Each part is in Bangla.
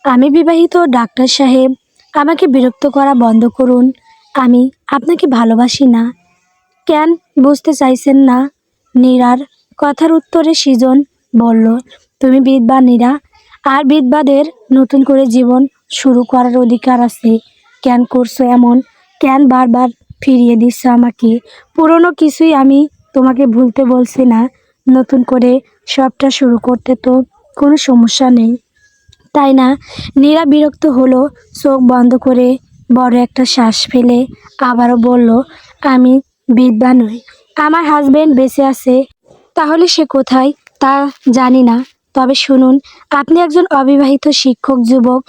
আমি বিবাহিত ডাক্তার সাহেব, আমাকে বিরক্ত করা বন্ধ করুন। আমি আপনাকে ভালোবাসি না। কেন বুঝতে চাইছেন না? নীরার কথার উত্তরে সৃজন বলল, তুমি বিধবা নীরা, আর বিধবাদের নতুন করে জীবন শুরু করার অধিকার আছে। কেন করছো এমন? কেন বারবার ফিরিয়ে দিচ্ছ আমাকে? পুরনো কিছুই আমি তোমাকে ভুলতে বলছি না, নতুন করে সবটা শুরু করতে তো কোনো সমস্যা নেই, তাই না? নীরা বিরক্ত হলো, চোখ বন্ধ করে বড় একটা শ্বাস ফেলে আবারও বলল, আমি বিধবা নই, আমার হাজবেন্ড বেঁচে আছে। তাহলে সে কোথায় তা জানি না, তবে শুনুন, আপনি একজন অবিবাহিত শিক্ষক যুবক,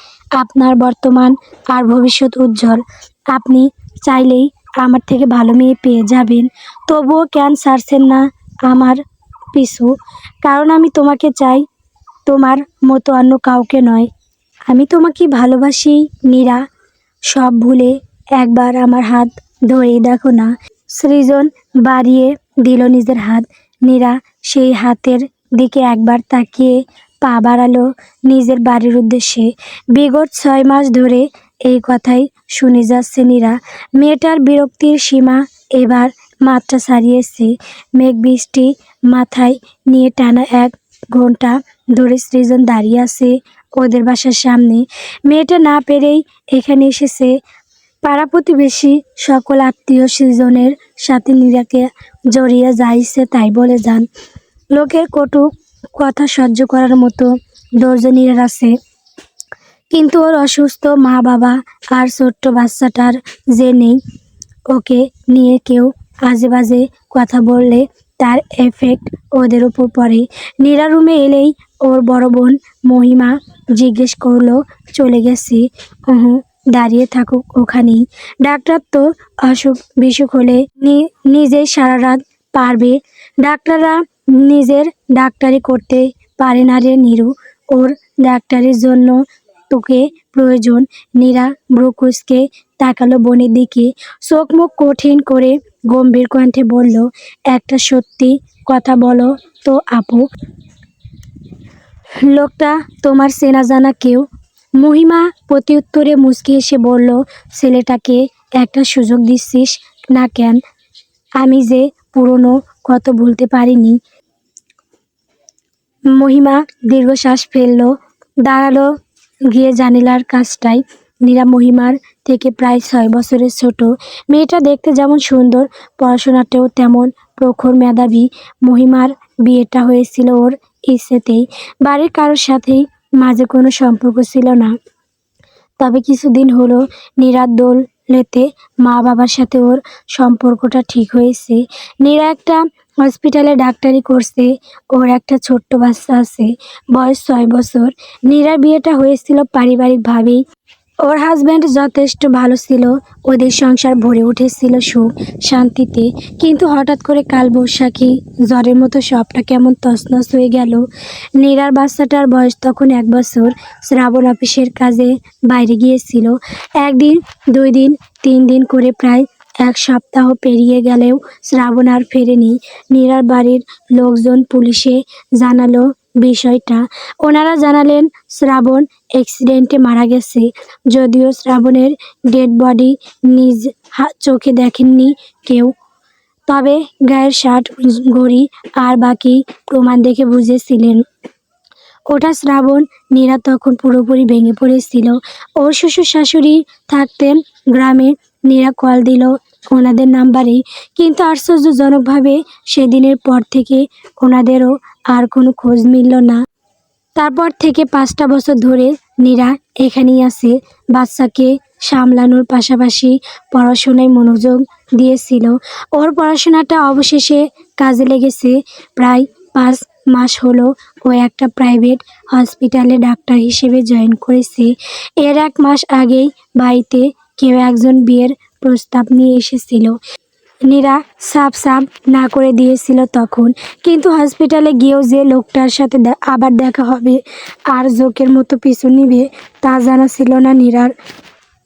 আপনার বর্তমান আর ভবিষ্যৎ উজ্জ্বল। আপনি চাইলেই আমার থেকে ভালো মেয়ে পেয়ে যাবেন, তবুও কেন ছাড়ছেন না আমার পিছু? কারণ আমি তোমাকে চাই, তোমার মতো অন্য কাউকে নয়। আমি তোমাকে ভালোবাসি নীরা, সব ভুলে একবার আমার হাত ধরেই দেখো না। সৃজন বাড়িয়ে দিল নিজের হাত। নীরা সেই হাতের দিকে একবার তাকিয়ে পা বাড়ালো নিজের বাড়ির উদ্দেশ্যে। বিগত 6 মাস ধরে এই কথাই শুনে যাচ্ছে নীরা। মেয়েটার বিরক্তির সীমা এবার মাত্রা ছাড়িয়েছে। মেঘ বৃষ্টি মাথায় নিয়ে টানা 1 ঘন্টা ধরে সৃজন দাঁড়িয়ে আছে ওদের বাসার সামনে। মেয়েটা না পেরেই এখানে এসেছে। পাড়া প্রতিবেশী সকল আত্মীয় সৃজনের সাথে নীরাকে জড়িয়ে যাইছে তাই বলে যান। লোকের কটু কথা সহ্য করার মতো ধৈর্য নীরার আছে, কিন্তু ওর অসুস্থ মা বাবা আর ছোট্ট বাচ্চাটার যে নেই। ওকে নিয়ে কেউ আজে বাজে কথা বললে তার এফেক্ট ওদের উপর পড়ে। নীরা রুমে এলেই ওর বড় বোন মহিমা জিজ্ঞেস করলো, চলে গেছি? দাঁড়িয়ে থাকুক ওখানেই। ডাক্তার তো অসুখ বিসুখ হলে নিজেই সারা রাত পারবে। ডাক্তাররা নিজের ডাক্তারি করতে পারে না রে নীরু, ওর ডাক্তারের জন্য তোকে প্রয়োজন। নীরা ব্রুকুসকে তাকালো বোনের দিকে, চোখ মুখ কঠিন করে গম্ভীর কণ্ঠে বলল, একটা সত্যি কথা বলো তো আপু, লোকটা তোমার চেনা জানা কেউ? মহিমা প্রত্যুত্তরে মুচকি হেসে বলল, ছেলেটাকে একটা সুযোগ দিচ্ছিস না কেন? আমি যে পুরনো কত ভুলতে পারিনি। মহিমা দীর্ঘশ্বাস ফেললো, দাঁড়ালো গিয়ে জানালার কাছটায়। নীরা মহিমার থেকে প্রায় 6 বছরের ছোট। মেয়েটা দেখতে যেমন সুন্দর, পড়াশোনাতেও তেমন প্রখর মেধাবী। মহিমার বিয়েটা হয়েছিল ওর ইচ্ছেতেই, বাড়ির কারোর সাথেই মাঝে কোনো সম্পর্ক ছিল না। তবে কিছুদিন হলো নীরার দৌলতে মা বাবার সাথে ওর সম্পর্কটা ঠিক হয়েছে। নীরা একটা হসপিটালে ডাক্তারি করছে, ওর একটা ছোট্ট বাচ্চা আছে, বয়স 6 বছর। নীরার বিয়েটা হয়েছিল পারিবারিকভাবেই। ওর হাজব্যান্ড যথেষ্ট ভালো ছিল, ওদের সংসার ভরে উঠেছিল সুখ শান্তিতে। কিন্তু হঠাৎ করে কালবৈশাখী ঝড়ের মতো সবটা কেমন তছনছ হয়ে গেল। নীরার বাচ্চাটার বয়স তখন 1 বছর। শ্রাবণ অফিসের কাজে বাইরে গিয়েছিল। 1 দিন 2 দিন 3 দিন করে প্রায় 1 সপ্তাহ পেরিয়ে গেলেও শ্রাবণ আর ফেরেনি। নীরার বাড়ির লোকজন পুলিশে জানালো বিষয়টা। ওনারা জানালেন শ্রাবণ অ্যাক্সিডেন্টে মারা গেছে। যদিও শ্রাবণের ডেড বডি নিজ চোখে দেখেননি কেউ, তবে গায়ের শার্ট, ঘড়ি আর বাকি প্রমাণ দেখে বুঝেছিলেন ওটা শ্রাবণ। নীরা তখন পুরোপুরি ভেঙে পড়েছিল। ওর শ্বশুর শাশুড়ি থাকতেন গ্রামে। নীরা কল দিল ওনাদের নাম্বারে, কিন্তু আশ্চর্যজনকভাবে সেদিনের পর থেকে ওনাদেরও আর কোনো খোঁজ মিলল না। তারপর থেকে 5টা বছর ধরে নীরা এখানেই আছে। বাচ্চাকে সামলানোর পাশাপাশি পড়াশোনায় মনোযোগ দিয়েছিল। ওর পড়াশোনাটা অবশেষে কাজে লেগেছে। প্রায় 5 মাস হলো ও একটা প্রাইভেট হসপিটালে ডাক্তার হিসেবে জয়েন করেছে। এর 1 মাস আগেই বাড়িতে কেউ একজন বিয়ের প্রস্তাব নিয়ে এসেছিল। নীরা সাফ সাফ না করে দিয়েছিল তখন, কিন্তু হসপিটালে গিয়েও যে লোকটার সাথে আবার দেখা হবে আর জোকের মতো পিছু নিবে তা জানা ছিল না নীরার।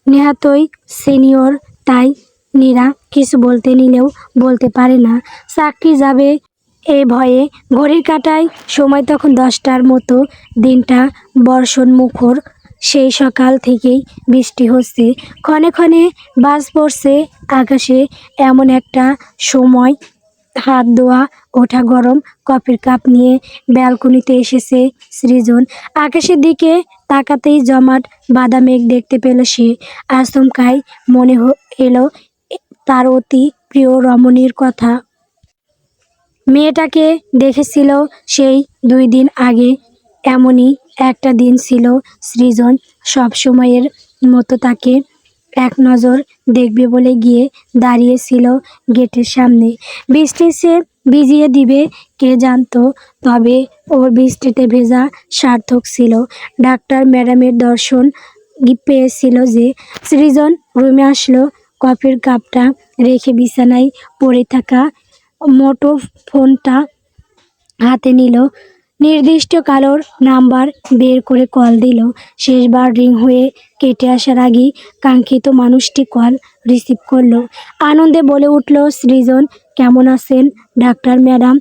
নেহাতই সিনিয়র, তাই নীরা কিছু বলতে নিলেও বলতে পারে না, চাকরি যাবে এ ভয়ে। ঘড়ির কাঁটায় সময় তখন 10টার মতো। দিনটা বর্ষণ মুখর। সেই সকাল থেকেই বৃষ্টি হচ্ছে, ক্ষণে ক্ষণে বাজ পড়ছে আকাশে। এমন একটা সময় হাত ধোয়া ওঠা গরম কফির কাপ নিয়ে ব্যালকনিতে এসেছে সৃজন। আকাশের দিকে তাকাতেই জমাট বাঁধা মেঘ দেখতে পেল সে। আচমকাই মনে এলো তার অতি প্রিয় রমণীর কথা। মেয়েটাকে দেখেছিল সেই 2 দিন আগে। এমনই একটা দিন ছিল। সৃজন সব সময়ের মতো তাকে এক নজর দেখবে বলে গিয়ে দাঁড়িয়েছিল গেটের সামনে। বৃষ্টি সে ভিজিয়ে দিবে কে জানতো, তবে ওর বৃষ্টিতে ভেজা সার্থক ছিল। ডাক্তার ম্যাডামের দর্শন পেয়েছিল যে। সৃজন রুমে আসলো, কফির কাপটা রেখে বিছানায় পড়ে থাকা মোটো ফোনটা হাতে নিল। নির্দিষ্ট কালোর নাম্বার বের করে কল দিল। শেষবার রিং হয়ে কেটে আসার আগেই কাঙ্ক্ষিত মানুষটি কল রিসিভ করলো। আনন্দে বলে উঠল, সৃজন কেমন আছেন ডাক্তার ম্যাডাম?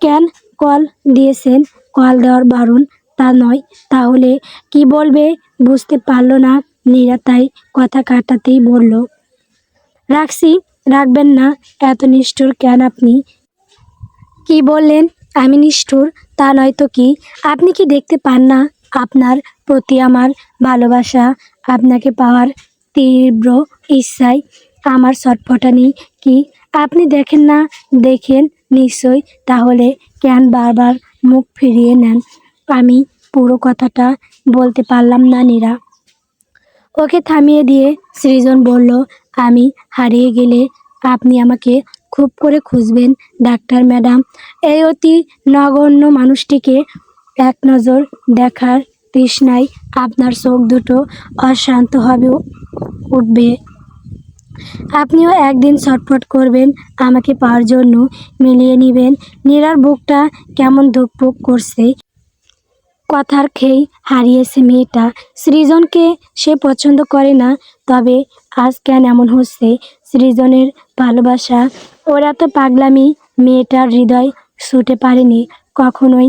কেন কল দিয়েছেন? কল দেওয়ার বারণ তা নয়, তাহলে কি বলবে বুঝতে পারল না নীরা, তাই কথা কাটাতেই বলল, রাখছি। রাখবেন না, এত নিষ্ঠুর কেন আপনি? কি বললেন আমি নিষ্ঠুর? তা নয় তো কি? আপনি কি দেখতে পান না আপনার প্রতি আমার ভালোবাসা? আপনাকে পাওয়ার তীব্র ইচ্ছায় আমার ছটফটানি কি আপনি দেখেন না? দেখেন নিশ্চয়, তাহলে কেন বারবার মুখ ফিরিয়ে নেন? আমি পুরো কথাটা বলতে পারলাম না নীরা। ওকে থামিয়ে দিয়ে সৃজন বলল, আমি হারিয়ে গেলে আপনি আমাকে খুব করে খুঁজবেন ডাক্তার ম্যাডাম। এই অতি নগণ্য মানুষটিকে এক নজর দেখার তৃষ্ণায় আপনার চোখ দুটো অশান্ত হবে উঠবে। আপনিও একদিন ছটফট করবেন আমাকে পাওয়ার জন্য, মিলিয়ে নেবেন। নীরার বুকটা কেমন ধুকপুক করছে। কথার খেই হারিয়েছে মেয়েটা। সৃজনকে সে পছন্দ করে না, তবে আজ কেন এমন হচ্ছে? সৃজনের ভালোবাসা ওর এত পাগলামি মেয়েটার হৃদয় ছুঁতে পারেনি কখনোই।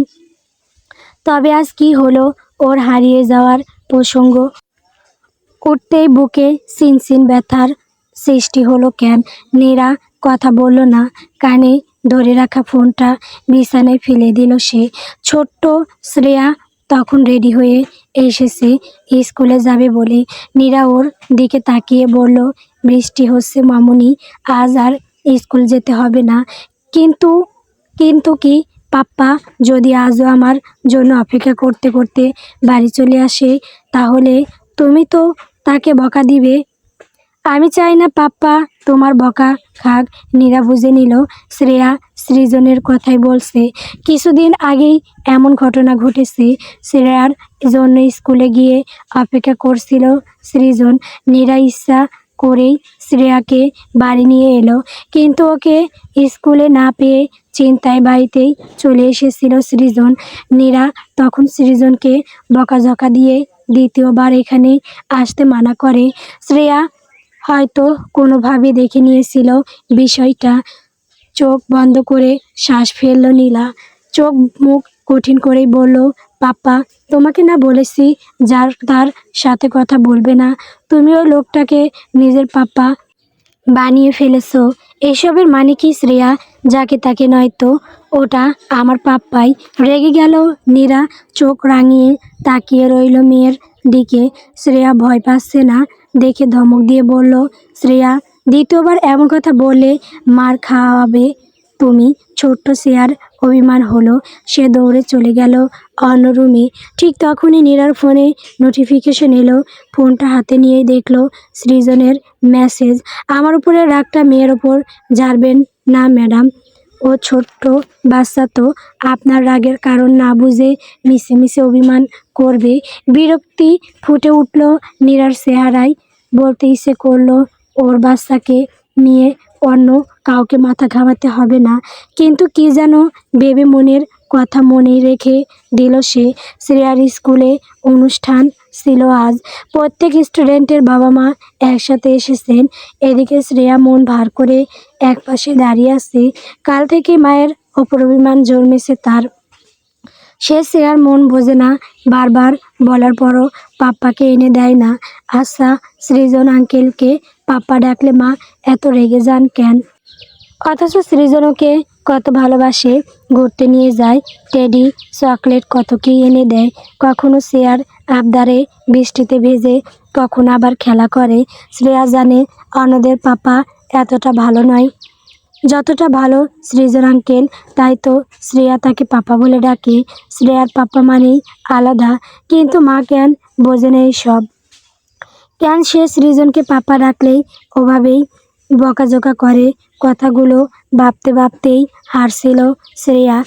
তবে আজ কি হলো? ওর হারিয়ে যাওয়ার প্রসঙ্গ উঠতেই বুকে চিনচিন ব্যথার সৃষ্টি হলো কেন? নীরা কথা বলল না। কানে ধরে রাখা ফোনটা বিছানায় ফেলে দিল সে। ছোট্ট শ্রেয়া তখন রেডি হয়ে এসেছে স্কুলে যাবে বলে। নীরা ওর দিকে তাকিয়ে বলল, বৃষ্টি হচ্ছে মামুনি, আজ আর স্কুল যেতে হবে না। কিন্তু কিন্তু কি পাপ্পা যদি আজও আমার জন্য অপেক্ষা করতে করতে বাড়ি চলে আসে, তাহলে তুমি তো তাকে বকা দিবে। আমি চাই না পাপ্পা তোমার বকা খাক। নীরা বুঝে নিল শ্রেয়া সৃজনের কথাই বলছে। কিছুদিন আগেই এমন ঘটনা ঘটেছে। শ্রেয়ার জন্য স্কুলে গিয়ে অপেক্ষা করছিল সৃজন। নীরা ইচ্ছা করেই শ্রেয়াকে বাড়ি নিয়ে এলো, কিন্তু ওকে স্কুলে না পেয়ে চিন্তায় বাড়িতেই চলে এসেছিল সৃজন। নীরা তখন সৃজনকে বকাঝকা দিয়ে দ্বিতীয়বার এখানে আসতে মানা করে। শ্রেয়া হয়তো কোনোভাবে দেখে নিয়েছিল বিষয়টা। চোখ বন্ধ করে শ্বাস ফেলল নীলা। চোখ মুখ কঠিন করেই বলল, পাপ্পা তোমাকে না বলেছি যার তার সাথে কথা বলবে না? তুমি ওই লোকটাকে নিজের পাপ্পা বানিয়ে ফেলেছো। এসবের মানে কি শ্রেয়া? যাকে তাকে নয় তো, ওটা আমার পাপ্পাই। রেগে গেল নীরা, চোখ রাঙিয়ে তাকিয়ে রইল মেয়ের দিকে। শ্রেয়া ভয় পাচ্ছে না দেখে ধমক দিয়ে বলল, শ্রেয়া দ্বিতীয়বার এমন কথা বললে মার খাওয়াবে তুমি। ছোট্ট শ্রেয়ার অভিমান হলো। সে দৌড়ে চলে গেল অন্য রুমে। ঠিক তখনই নীরার ফোনে নোটিফিকেশন এলো। ফোনটা হাতে নিয়েই দেখলো সৃজনের মেসেজ, আমার উপরে রাগটা মেয়ের ওপর ঝাড়বেন না ম্যাডাম। ও ছোট্ট বাচ্চা তো, আপনার রাগের কারণ না বুঝে মিশে মিশে অভিমান করবে। বিরক্তি ফুটে উঠল নীরার চেহারায়। বলতে ইচ্ছে করলো ওর বাচ্চাকে নিয়ে অন্য কাউকে মাথা ঘামাতে হবে না, কিন্তু কি যেন ভেবে মনের কথা মনেই রেখে দিল সে। শ্রেয়ার স্কুলে অনুষ্ঠান ছিল আজ। প্রত্যেক স্টুডেন্টের বাবা মা একসাথে এসেছেন। এদিকে শ্রেয়া মন ভার করে একপাশে দাঁড়িয়ে আছে। কাল থেকে মায়ের ওপর অভিমান জন্মেছে তার। সে শ্রেয়ার মন বোঝে না, বারবার বলার পরও পাপ্পাকে এনে দেয় না। আচ্ছা, সৃজন আঙ্কেলকে পাপ্পা ডাকলে মা এত রেগে যান কেন? অথচ সৃজন ওকে কত ভালোবাসে, ঘুরতে নিয়ে যায়, টেডি, চকলেট কত কি এনে দেয়। কখনো চেয়ার আবদারে বৃষ্টিতে ভেজে, কখনো আবার খেলা করে। শ্রেয়া জানে অন্যদের পাপা এতটা ভালো নয় যতটা ভালো সৃজন আঙ্কেল, তাই তো শ্রেয়া তাকে পাপা বলে ডাকে। শ্রেয়ার পাপা মানেই আলাদা, কিন্তু মা কেন বোঝে না এইসব? কেন সে সৃজনকে পাপা ডাকলেই ওভাবেই বকাঝকা করে? কথাগুলো ভাবতে ভাবতেই হারছিল শ্রেয়া।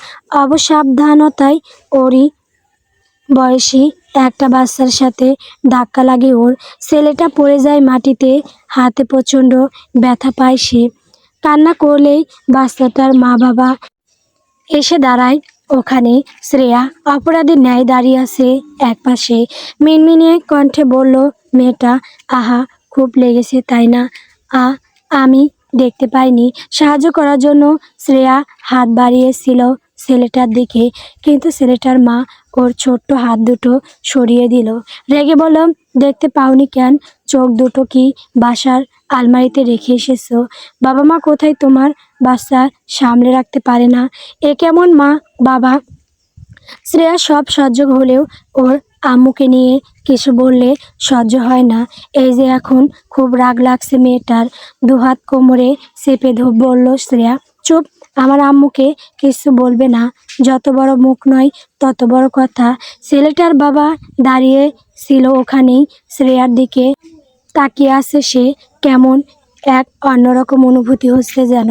অবসাবধানতায় ওরই বয়সী একটা বাচ্চার সাথে ধাক্কা লাগে ওর। ছেলেটা পড়ে যায় মাটিতে, হাতে প্রচণ্ড ব্যথা পায় সে। কান্না করলেই বাচ্চাটার মা বাবা এসে দাঁড়ায় ওখানে। শ্রেয়া অপরাধীর ন্যায় দাঁড়িয়ে আছে একপাশে, মিনমিনে কণ্ঠে বলল, মেয়েটা, আহা, খুব লেগেছে তাই না? আমি দেখতে পাইনি। সাহায্য করার জন্য শ্রেয়া হাত বাড়িয়েছিল ছেলেটার দিকে, কিন্তু ছেলেটার মা ওর ছোট্ট হাত দুটো সরিয়ে দিল। রেগে বলল, দেখতে পাওনি কেন? চোখ দুটো কি বাসার আলমারিতে রেখে এসেছো? বাবা মা কোথায় তোমার? বাচ্চা সামলে রাখতে পারে না, এ কেমন মা বাবা? শ্রেয়া সব সহ্য হলেও ওর আম্মুকে নিয়ে কিছু বললে সহ্য হয় না। এই যে এখন খুব রাগ লাগছে মেয়েটার। দুহাত কোমরে চেপে বলল শ্রেয়া, চুপ, আমার আম্মুকে কিছু বলবে না। যত বড় মুখ নয় তত বড় কথা। ছেলেটার বাবা দাঁড়িয়ে ছিল ওখানেই, শ্রেয়ার দিকে তাকিয়ে আছে সে। কেমন এক অন্যরকম অনুভূতি হচ্ছে যেন।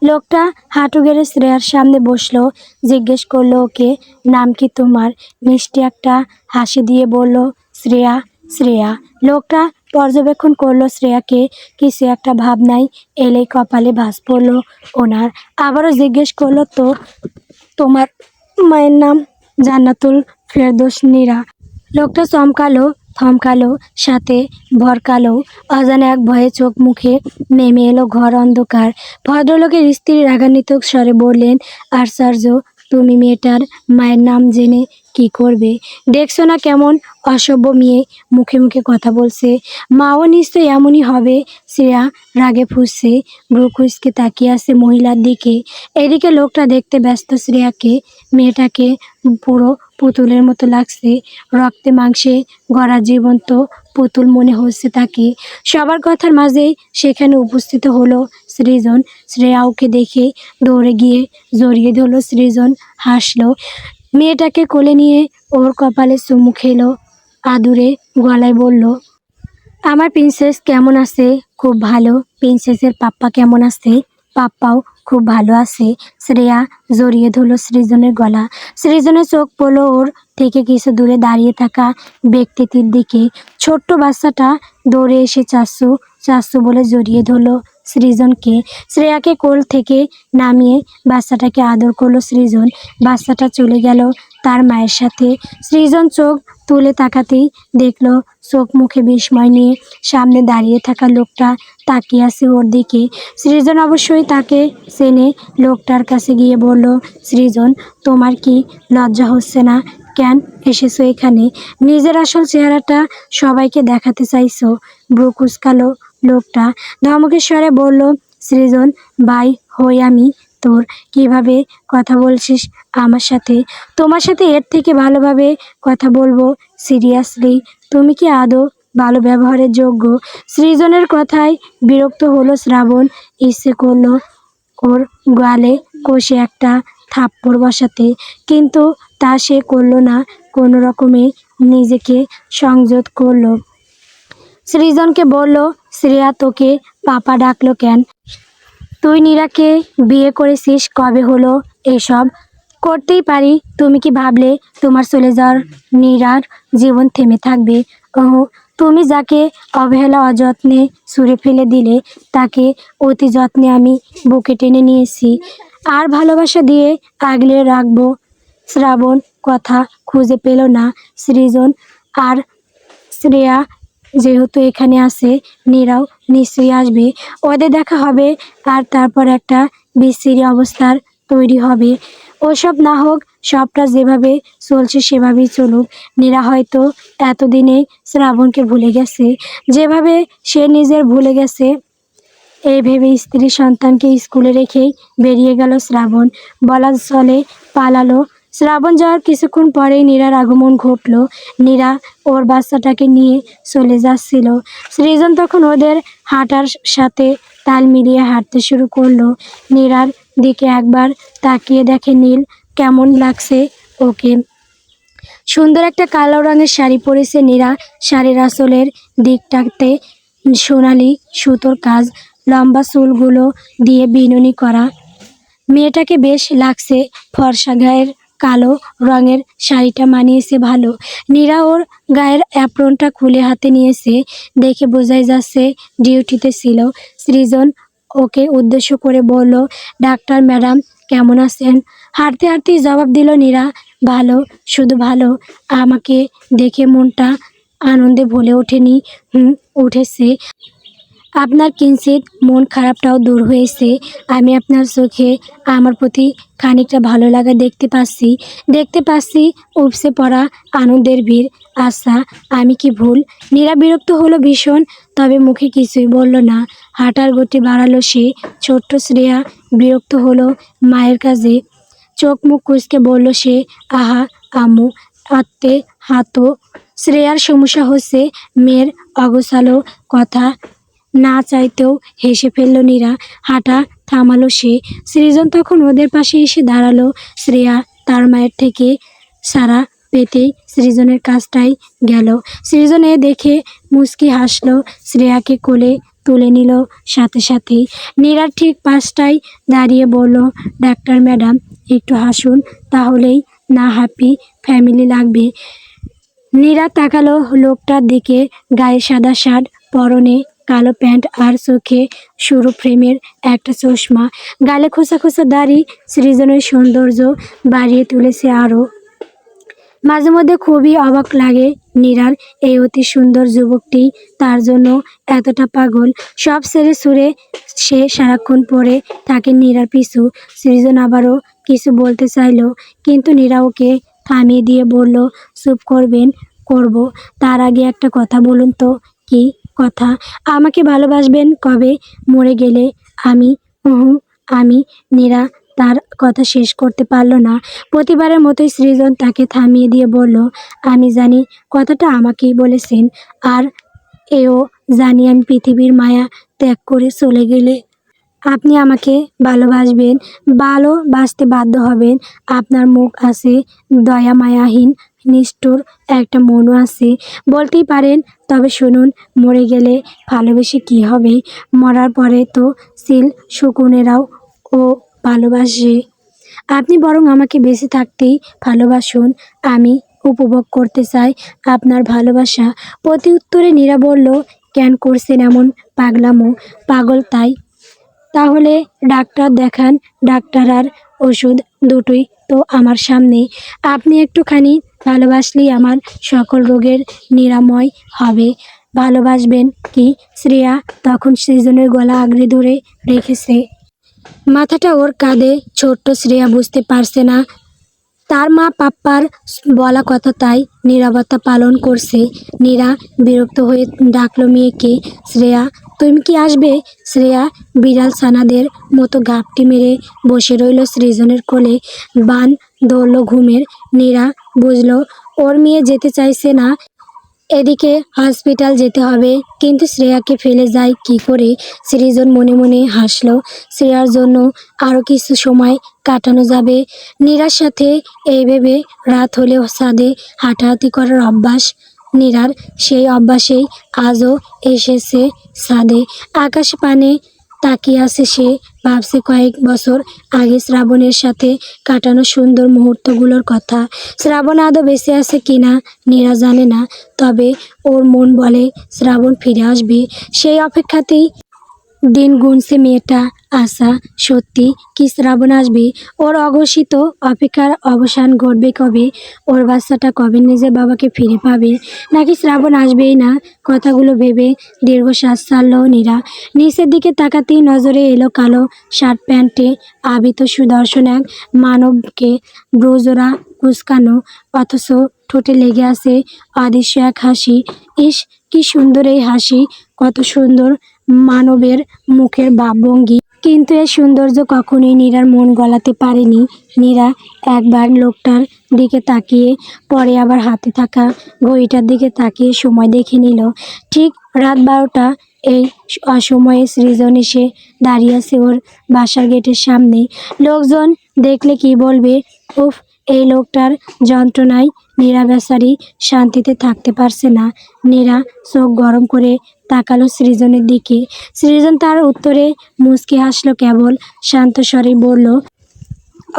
লোকটা হাঁটু গেড়ে শ্রেয়ার সামনে বসলো, জিজ্ঞেস করলো, ওকে, নাম কি তোমার? মিষ্টি একটা হাসি দিয়ে বলল, শ্রেয়া। শ্রেয়া। লোকটা পর্যবেক্ষণ করলো শ্রেয়াকে, কিছু একটা ভাবনায় এলেই কপালে ভাঁজ পড়লো ওনার। আবারও জিজ্ঞেস করলো, তো তোমার মায়ের নাম? জান্নাতুল ফেরদৌস নীরা। লোকটা চমকালো, থমকালো, সাথে ভরকালো। অজানা এক ভয়ে চোখ মুখে নেমে এলো ঘর অন্ধকার। ভদ্রলোকের স্ত্রী রাগান্বিত স্বরে বললেন, আশ্চর্য, তুমি মেয়েটার মায়ের নাম জেনে কি করবে? দেখছো না কেমন অসভ্য মেয়ে, মুখে মুখে কথা বলছে। মাও নিশ্চয়ই এমনই হবে। শ্রেয়া রাগে ফুঁসছে, ভ্রু কুঁচকে তাকিয়ে আছে মহিলার দিকে। এদিকে লোকটা দেখতে ব্যস্ত শ্রেয়াকে। মেয়েটাকে পুরো পুতুলের মতো লাগছে, রক্তে মাংসে গড়া জীবন্ত পুতুল মনে হচ্ছে তাকে। সবার কথার মাঝেই সেখানে উপস্থিত হলো সৃজন। শ্রেয়া ওকে দেখে দৌড়ে গিয়ে জড়িয়ে ধরল সৃজন। হাসলো, মেয়েটাকে কোলে নিয়ে ওর কপালে চুমু খেলো, আদুরে গলায় বলল, আমার প্রিন্সেস কেমন আছে? খুব ভালো। প্রিন্সেসের পাপ্পা কেমন আছে? পাপ্পাও খুব ভালো আছে। শ্রেয়া জড়িয়ে ধরল সৃজনের গলা। সৃজনের চোখ পড়ল ওর থেকে কিছু দূরে দাঁড়িয়ে থাকা ব্যক্তিটির দিকে। ছোট্ট বাচ্চাটা দৌড়ে এসে চাচ্ছু চাচ্ছু বলে জড়িয়ে ধরল সৃজনকে। শ্রেয়াকে কোল থেকে নামিয়ে বাচ্চাটাকে আদর করলো সৃজন। বাচ্চাটা চলে গেল তার মায়ের সাথে। সৃজন চোখ তুলে তাকাতেই দেখলো চোখ মুখে বিস্ময় নিয়ে সামনে দাঁড়িয়ে থাকা লোকটা তাকিয়ে আছে ওর দিকে। সৃজন অবশ্যই তাকে চেনে। লোকটার কাছে গিয়ে বলল, সৃজন, তোমার কি লজ্জা হচ্ছে না? কেন এসেছো এখানে? নিজের আসল চেহারাটা সবাইকে দেখাতে চাইছো? ভ্রু কুঁচকালো লোকটা, ধমকের স্বরে বলল, সৃজন, ভাই হই আমি তোর। কিভাবে কথা বলছিস আমার সাথে? তোমার সাথে এর থেকে ভালোভাবে কথা বলবো। সিরিয়াসলি, তুমি কি আদৌ ভালো ব্যবহারের যোগ্য? সৃজনের কথায় বিরক্ত হলো শ্রাবণ। ইচ্ছে করলো ওর গালে কষে একটা থাপ্পড় বসাতে, কিন্তু তা সে করলো না। কোনো রকমে নিজেকে সংযত করলো। সৃজনকে বলল, শ্রেয়া, তোকে পাপা ডাকলো কেন? তুই নীরাকে বিয়ে করেছিস কবে হলো? এসব করতেই পারি। তুমি কি ভাবলে তোমার চলে যাওয়ার নীরার জীবন থেমে থাকবে? ওহ, তুমি যাকে অবহেলা অযত্নে ছুঁড়ে ফেলে দিলে, তাকে অতি যত্নে আমি বুকে টেনে নিয়েছি আর ভালোবাসা দিয়ে আগলে রাখবো। শ্রাবণ কথা খুঁজে পেল না সৃজন। আর শ্রেয়া যেহেতু এখানে আছে, নীরাও নিশ্চয়ই আসবে। ওদের দেখা হবে আর তারপর একটা বিশ্রী অবস্থার তৈরি হবে। ওসব না হোক, সবটা যেভাবে চলছে সেভাবেই চলুক। নীরা হয়তো এতদিনে শ্রাবণকে ভুলে গেছে, যেভাবে সে নিজের ভুলে গেছে। এই ভেবে স্ত্রী সন্তানকে স্কুলে রেখেই বেরিয়ে গেল শ্রাবণ। বলা চলে পালালো। শ্রাবণ যাওয়ার কিছুক্ষণ পরেই নীরার আগমন ঘটল। নীরা ওর বাচ্চাটাকে নিয়ে চলে যাচ্ছিল। সৃজন তখন ওদের হাঁটার সাথে তাল মিলিয়ে হাঁটতে শুরু করলো। নীরার দিকে একবার তাকিয়ে দেখে নীল কেমন লাগছে ওকে। সুন্দর একটা কালো রঙের শাড়ি পরেছে নীরা। শাড়ির আঁচলের দিকটাতে সোনালি সুতোর কাজ, লম্বা চুলগুলো দিয়ে বিনুনি করা। মেয়েটাকে বেশ লাগছে। ফর্সা গায়ের কালো রঙের শাড়িটা মানিয়েছে ভালো। নীরা ওর গায়ের অ্যাপ্রনটা খুলে হাতে নিয়েছে, দেখে বোঝাই যাচ্ছে ডিউটিতে ছিল। সৃজন ওকে উদ্দেশ্য করে বলল, ডাক্তার ম্যাডাম কেমন আছেন? হাঁটতে হাঁটতেই জবাব দিল নীরা, ভালো, শুধু ভালো। আমাকে দেখে মনটা আনন্দে ভরে ওঠেনি? উঠেছে। আপনার কিঞ্চিত মন খারাপটাও দূর হয়েছে। আমি আপনার চোখে আমার প্রতি খানিকটা ভালো লাগা দেখতে পাচ্ছি উপসে পড়া আনন্দের ভিড়। আচ্ছা, আমি কি ভুল? নীরা বিরক্ত হলো ভীষণ, তবে মুখে কিছুই বলল না। হাঁটার গতি বাড়ালো সে। ছোট্ট শ্রেয়া বিরক্ত হলো মায়ের কাজে। চোখ মুখ কুঁচকে বলল সে, আহা আম্মু, আত্মে হাতো। শ্রেয়ার সমস্যা হচ্ছে মেয়ের অগোছালো কথা। না চাইতেও হেসে ফেলল নীরা। হাঁটা থামালো সে। সৃজন তখন ওদের পাশে এসে দাঁড়ালো। শ্রেয়া তার মায়ের থেকে সাড়া পেতেই সৃজনের কাজটাই গেল। সৃজন এ দেখে মুচকি হাসলো, শ্রেয়াকে কোলে তুলে নিল সাথে সাথেই। নীরার ঠিক পাশটায় দাঁড়িয়ে বলল, ডাক্তার ম্যাডাম একটু হাসুন, তাহলেই না হ্যাপি ফ্যামিলি লাগবে। নীরা তাকালো লোকটার দিকে। গায়ে সাদা শার্ট, পরনে কালো প্যান্ট আর চোখে সরু ফ্রেমের একটা চশমা, গালে খোঁচা খোঁচা দাড়ি সৃজনের সৌন্দর্য বাড়িয়ে তুলেছে আরও। মাঝে মধ্যে খুবই অবাক লাগে নীরার এই অতি সুন্দর যুবকটি তার জন্য এতটা পাগল। সব ছেড়ে ছুড়ে সে সারাক্ষণ পরে থাকে নীরার পিছু। সৃজন আবারও কিছু বলতে চাইলো, কিন্তু নীরা ওকে থামিয়ে দিয়ে বলল, চুপ করবেন? করব, তার আগে একটা কথা বলুন তো। কি কথা? আমাকে ভালোবাসবেন কবে? মরে গেলে? আমি আমি নীরা তার কথা শেষ করতে পারল না। প্রতিবারের মতোই সৃজন তাকে থামিয়ে দিয়ে বলল, আমি জানি কথাটা আমাকেই বলেছেন, আর এও জানি আমি পৃথিবীর মায়া ত্যাগ করে চলে গেলে আপনি আমাকে ভালোবাসবেন, ভালোবাসতে বাধ্য হবেন। আপনার মুখ আছে, দয়া মায়াহীন নিষ্ঠুর একটা মনও আছে, বলতেই পারেন। তবে শুনুন, মরে গেলে ভালোবেসে কী হবে? মরার পরে তো সিল শকুনেরাও ও ভালোবাসে। আপনি বরং আমাকে বেঁচে থাকতেই ভালোবাসুন। আমি উপভোগ করতে চাই আপনার ভালোবাসা। প্রতি উত্তরে নীরা বলল, কেন করছেন এমন পাগলামো? পাগল তাই। তাহলে ডাক্তার দেখান। ডাক্তার আর ওষুধ দুটোই তো আমার সামনে। আপনি একটুখানি ভালোবাসলেই আমার সকল রোগের নিরাময় হবে। ভালোবাসবেন কি? শ্রেয়া তখন সৃজনের গলা আগলে ধরে রেখেছে। মাথাটা ওর কাঁধে। ছোট্ট শ্রেয়া বুঝতে পারছে না তার মা পাপ্পার বলা কথা, তাই নীরবতা পালন করছে। নীরা বিরক্ত হয়ে ডাকলো মেয়েকে, শ্রেয়া তুমি কি আসবে? শ্রেয়া বিড়াল ছানাদের মতো ঘাপটি মেরে বসে রইল সৃজনের কোলে। বান ধরল ঘুমের। নীরা বুঝলো ওর মেয়ে যেতে চাইছে না। এদিকে হসপিটাল যেতে হবে, কিন্তু শ্রেয়াকে ফেলে যায় কি করে? সৃজন মনে মনে হাসলো। শ্রেয়ার জন্য আরও কিছু সময় কাটানো যাবে নীরার সাথে। এই ভেবে রাত হলেও ছাদে হাঁটাহাঁটি করার অভ্যাস নীরার। সেই অভ্যাসেই আজও এসেছে ছাদে। আকাশে পানে তাকিয়ে আছে সে। ভাবছে কয়েক বছর আগে শ্রাবণের সাথে কাটানো সুন্দর মুহূর্তগুলোর কথা। শ্রাবণ আদৌ বেঁচে আছে কিনা নীরা জানে না, তবে ওর মন বলে শ্রাবণ ফিরে আসবে। সেই অপেক্ষাতেই দিন গুনছে মেয়েটা। আশা সত্যি কি শ্রাবণ আসবে? ওর অঘোষিত অপেক্ষার অবসান ঘটবে কবে? ওর বাচ্চাটা কবে নিজের বাবাকে ফিরে পাবে? নাকি শ্রাবণ আসবেই না? কথাগুলো ভেবে দীর্ঘশ্বাস ছাড়ল নীরা। নিচের দিকে তাকাতেই নজরে এলো কালো শার্ট প্যান্টে আবিত সুদর্শন এক মানবকে, ব্রোজোরা কুচকানো, অথচ ঠোঁটে লেগে আছে অদৃশ্য এক হাসি। ইস, কি সুন্দর এই হাসি! কত সুন্দর মানবের মুখের ভাবভঙ্গি! কিন্তু এর সৌন্দর্য কখনোই নীরার মন গলাতে পারেনি। নীরা একবার লোকটার দিকে তাকিয়ে, পরে আবার হাতে থাকা ঘড়িটার দিকে তাকিয়ে সময় দেখে নিল। ঠিক রাত 12টা। এই অসময়ে সৃজন এসে দাঁড়িয়ে আছে ওর বাসার গেটের সামনে। লোকজন দেখলে কি বলবে? উফ, এই লোকটার যন্ত্রণায় নীরা বেচারি শান্তিতে থাকতে পারছে না। নীরা চোখ গরম করে তাকালো সৃজনের দিকে। সৃজন তার উত্তরে মুচকি হাসলো কেবল, শান্ত স্বরে বলল,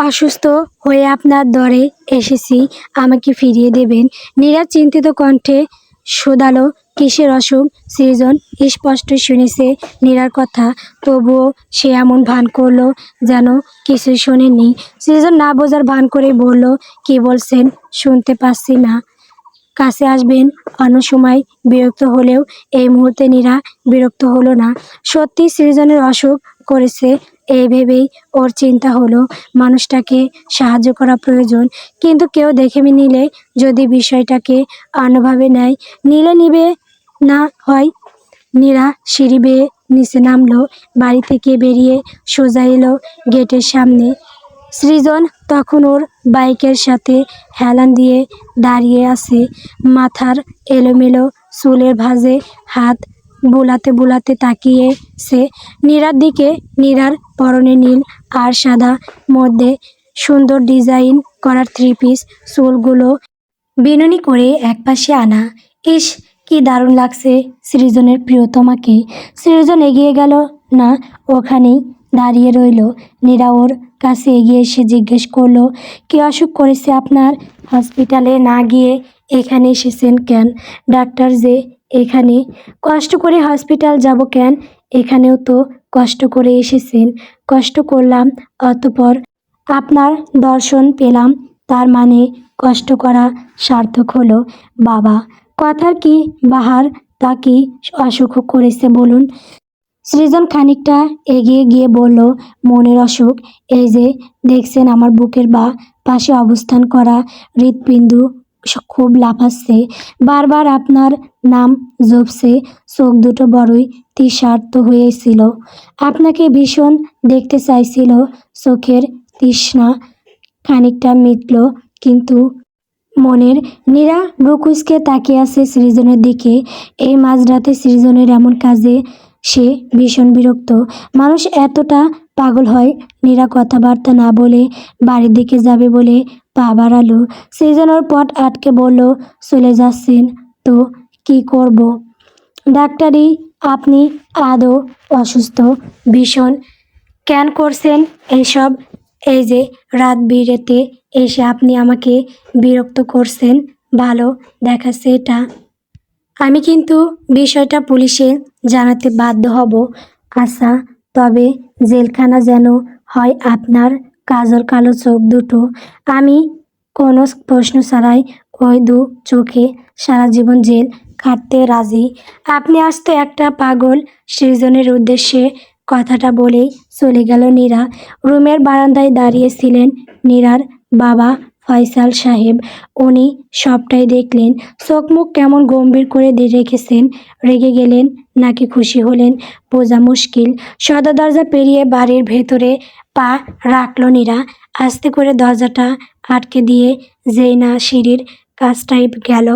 অসুস্থ হয়ে আপনার দরে এসেছি, আমাকে ফিরিয়ে দেবেন? নীরা চিন্তিত কণ্ঠে শোধালো, কিসের অসুখ? সৃজন স্পষ্ট শুনেছে নীরার কথা, তবুও সে এমন ভান করলো যেন কিছুই শোনেনি। সৃজন না বোঝার ভান করে বলল, কি বলছেন? শুনতে পাচ্ছি না। কাছে আসবেন? অন্য সময় বিরক্ত হলেও এই মুহূর্তে নীরা বিরক্ত হলো না। সত্যি সৃজনের অসুখ করেছে এই ভেবেই ওর চিন্তা হলো। মানুষটাকে সাহায্য করা প্রয়োজন, কিন্তু কেউ দেখে নিলে, যদি বিষয়টাকে অন্যভাবে নেয়, নিবে না হয়। নীরা সিঁড়ি বেয়ে নিচে নামলো। বাড়ি থেকে বেরিয়ে সোজা এলো গেটের সামনে। সৃজন তখন ওর বাইকের সাথে হেলান দিয়ে দাঁড়িয়ে আছে। মাথার এলোমেলো চুলের ভাঁজে হাত বুলাতে বুলাতে তাকিয়েছে নীরার দিকে। নীরার পরনে নীল আর সাদা মধ্যে সুন্দর ডিজাইন করা থ্রি পিস, চুলগুলো বিনুনি করে একপাশে আনা। ইস, কি দারুণ লাগছে সৃজনের প্রিয়তমাকে। সৃজন এগিয়ে গেল না, ওখানেই দাঁড়িয়ে রইল। নীরা ওর কাছে এগিয়ে এসে জিজ্ঞেস করলো, কি অসুখ করেছে আপনার? হসপিটালে না গিয়ে এখানে এসেছেন কেন? ডাক্তার যে এখানে। কষ্ট করে হসপিটাল যাব কেন? এখানেও তো কষ্ট করে এসেছেন। কষ্ট করলাম, অতঃপর আপনার দর্শন পেলাম, তার মানে কষ্ট করা সার্থক হলো। বাবা, কথার কি বাহার? তা কি অসুখ করেছে বলুন? সৃজন খানিকটা এগিয়ে গিয়ে বলল, মনের অসুখ। এই যে দেখছেন আমার বুকের পাশে অবস্থান করা হৃৎপিণ্ড খুব লাফাচ্ছে, বারবার আপনার নাম জপছে। চোখ দুটো বড়ই তৃষার্ত হয়েছিল, আপনাকে ভীষণ দেখতে চাইছিল। চোখের তৃষ্ণা খানিকটা মিটল, কিন্তু মনের। নীরা ব্রুকুসকে তাকিয়ে আছে সৃজনের দিকে। এই মাঝরাতে সৃজনের এমন কাজে সে ভীষণ বিরক্ত। মানুষ এতটা পাগল হয়? নীরা কথাবার্তা না বলে বাড়ির দিকে যাবে বলে পা বাড়ালো। সৃজন ওর পথ আটকে বলল, চলে যাচ্ছেন তো কি করব? ডাক্তারি, আপনি আদৌ অসুস্থ? ভীষণ কেন করছেন এইসব? এই যে রাত বিরেতে এসে আপনি আমাকে বিরক্ত করছেন, ভালো দেখাচ্ছে এটা? আমি কিন্তু বিষয়টা পুলিশে জানাতে বাধ্য হব। আচ্ছা, তবে জেলখানা যেন হয় আপনার কাজল কালো চোখ দুটো। আমি কোনো প্রশ্ন ছাড়াই ওই দু চোখে সারা জীবন জেল খাটতে রাজি। আপনি আজ তো একটা পাগল। সৃজনের উদ্দেশ্যে কথাটা বলেই চলে গেল নীরা। রুমের বারান্দায় দাঁড়িয়েছিলেন নীরার বাবা ফয়সাল সাহেব। উনি সবটাই দেখলেন। চোখ মুখ কেমন গম্ভীর করে রেখেছেন। রেগে গেলেন নাকি খুশি হলেন বোঝা মুশকিল। সদর দরজা পেরিয়ে বাড়ির ভেতরে পা রাখল নীরা। আস্তে করে দরজাটা আটকে দিয়ে যেই না সিঁড়ির কাছটাই গেল,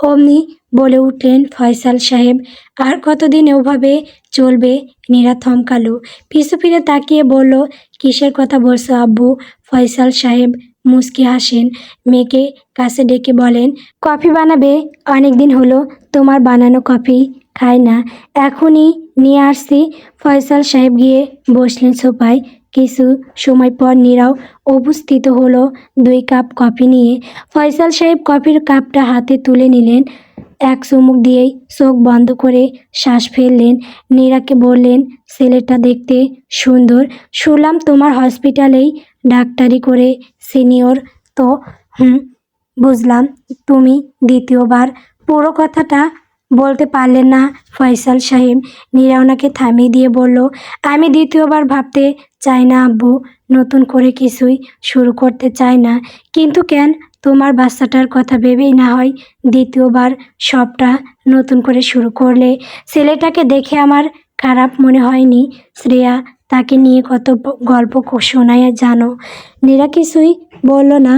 অমনি বলে উঠলেন ফয়সাল সাহেব, আর কতদিন ওভাবে চলবে? নীরা থমকালো, পিছু ফিরে তাকিয়ে বলল, কিসের কথা বলছো আব্বু? ফয়সাল সাহেব মুচকি হাসেন, মেয়েকে কাছে ডেকে বলেন, কফি বানাবে? অনেক দিন হলো তোমার বানানো কফি খাই না, এখনই নিয়ে আসছি। ফয়সাল সাহেব গিয়ে বসলেন সোফায়। কিছু সময় পর নীরাও উপস্থিত হলো 2 কাপ কফি নিয়ে। ফয়সাল সাহেব কফির কাপটা হাতে তুলে নিলেন। এক চুমুক দিয়েই চোখ বন্ধ করে শ্বাস ফেললেন। নীরাকে বললেন, ছেলেটা দেখতে সুন্দর, শুনলাম তোমার হসপিটালেই ডাক্তারি করে সিনিয়র তো। হুম, বুঝলাম। তুমি দ্বিতীয়বার পুরো কথাটা বলতে পারলেন না ফয়সাল সাহেব। নীরা ওনাকে থামিয়ে দিয়ে বলল, আমি দ্বিতীয়বার ভাবতে চাই না আব্বু, নতুন করে কিছুই শুরু করতে চাই না। কিন্তু কেন? তোমার বাচ্চাটার কথা ভেবেই না হয় দ্বিতীয়বার সবটা নতুন করে শুরু করলে। ছেলেটাকে দেখে আমার খারাপ মনে হয়নি। শ্রেয়া, তাকে নিয়ে কত গল্প শোনায় জানো? নীরা কিছুই বলল না।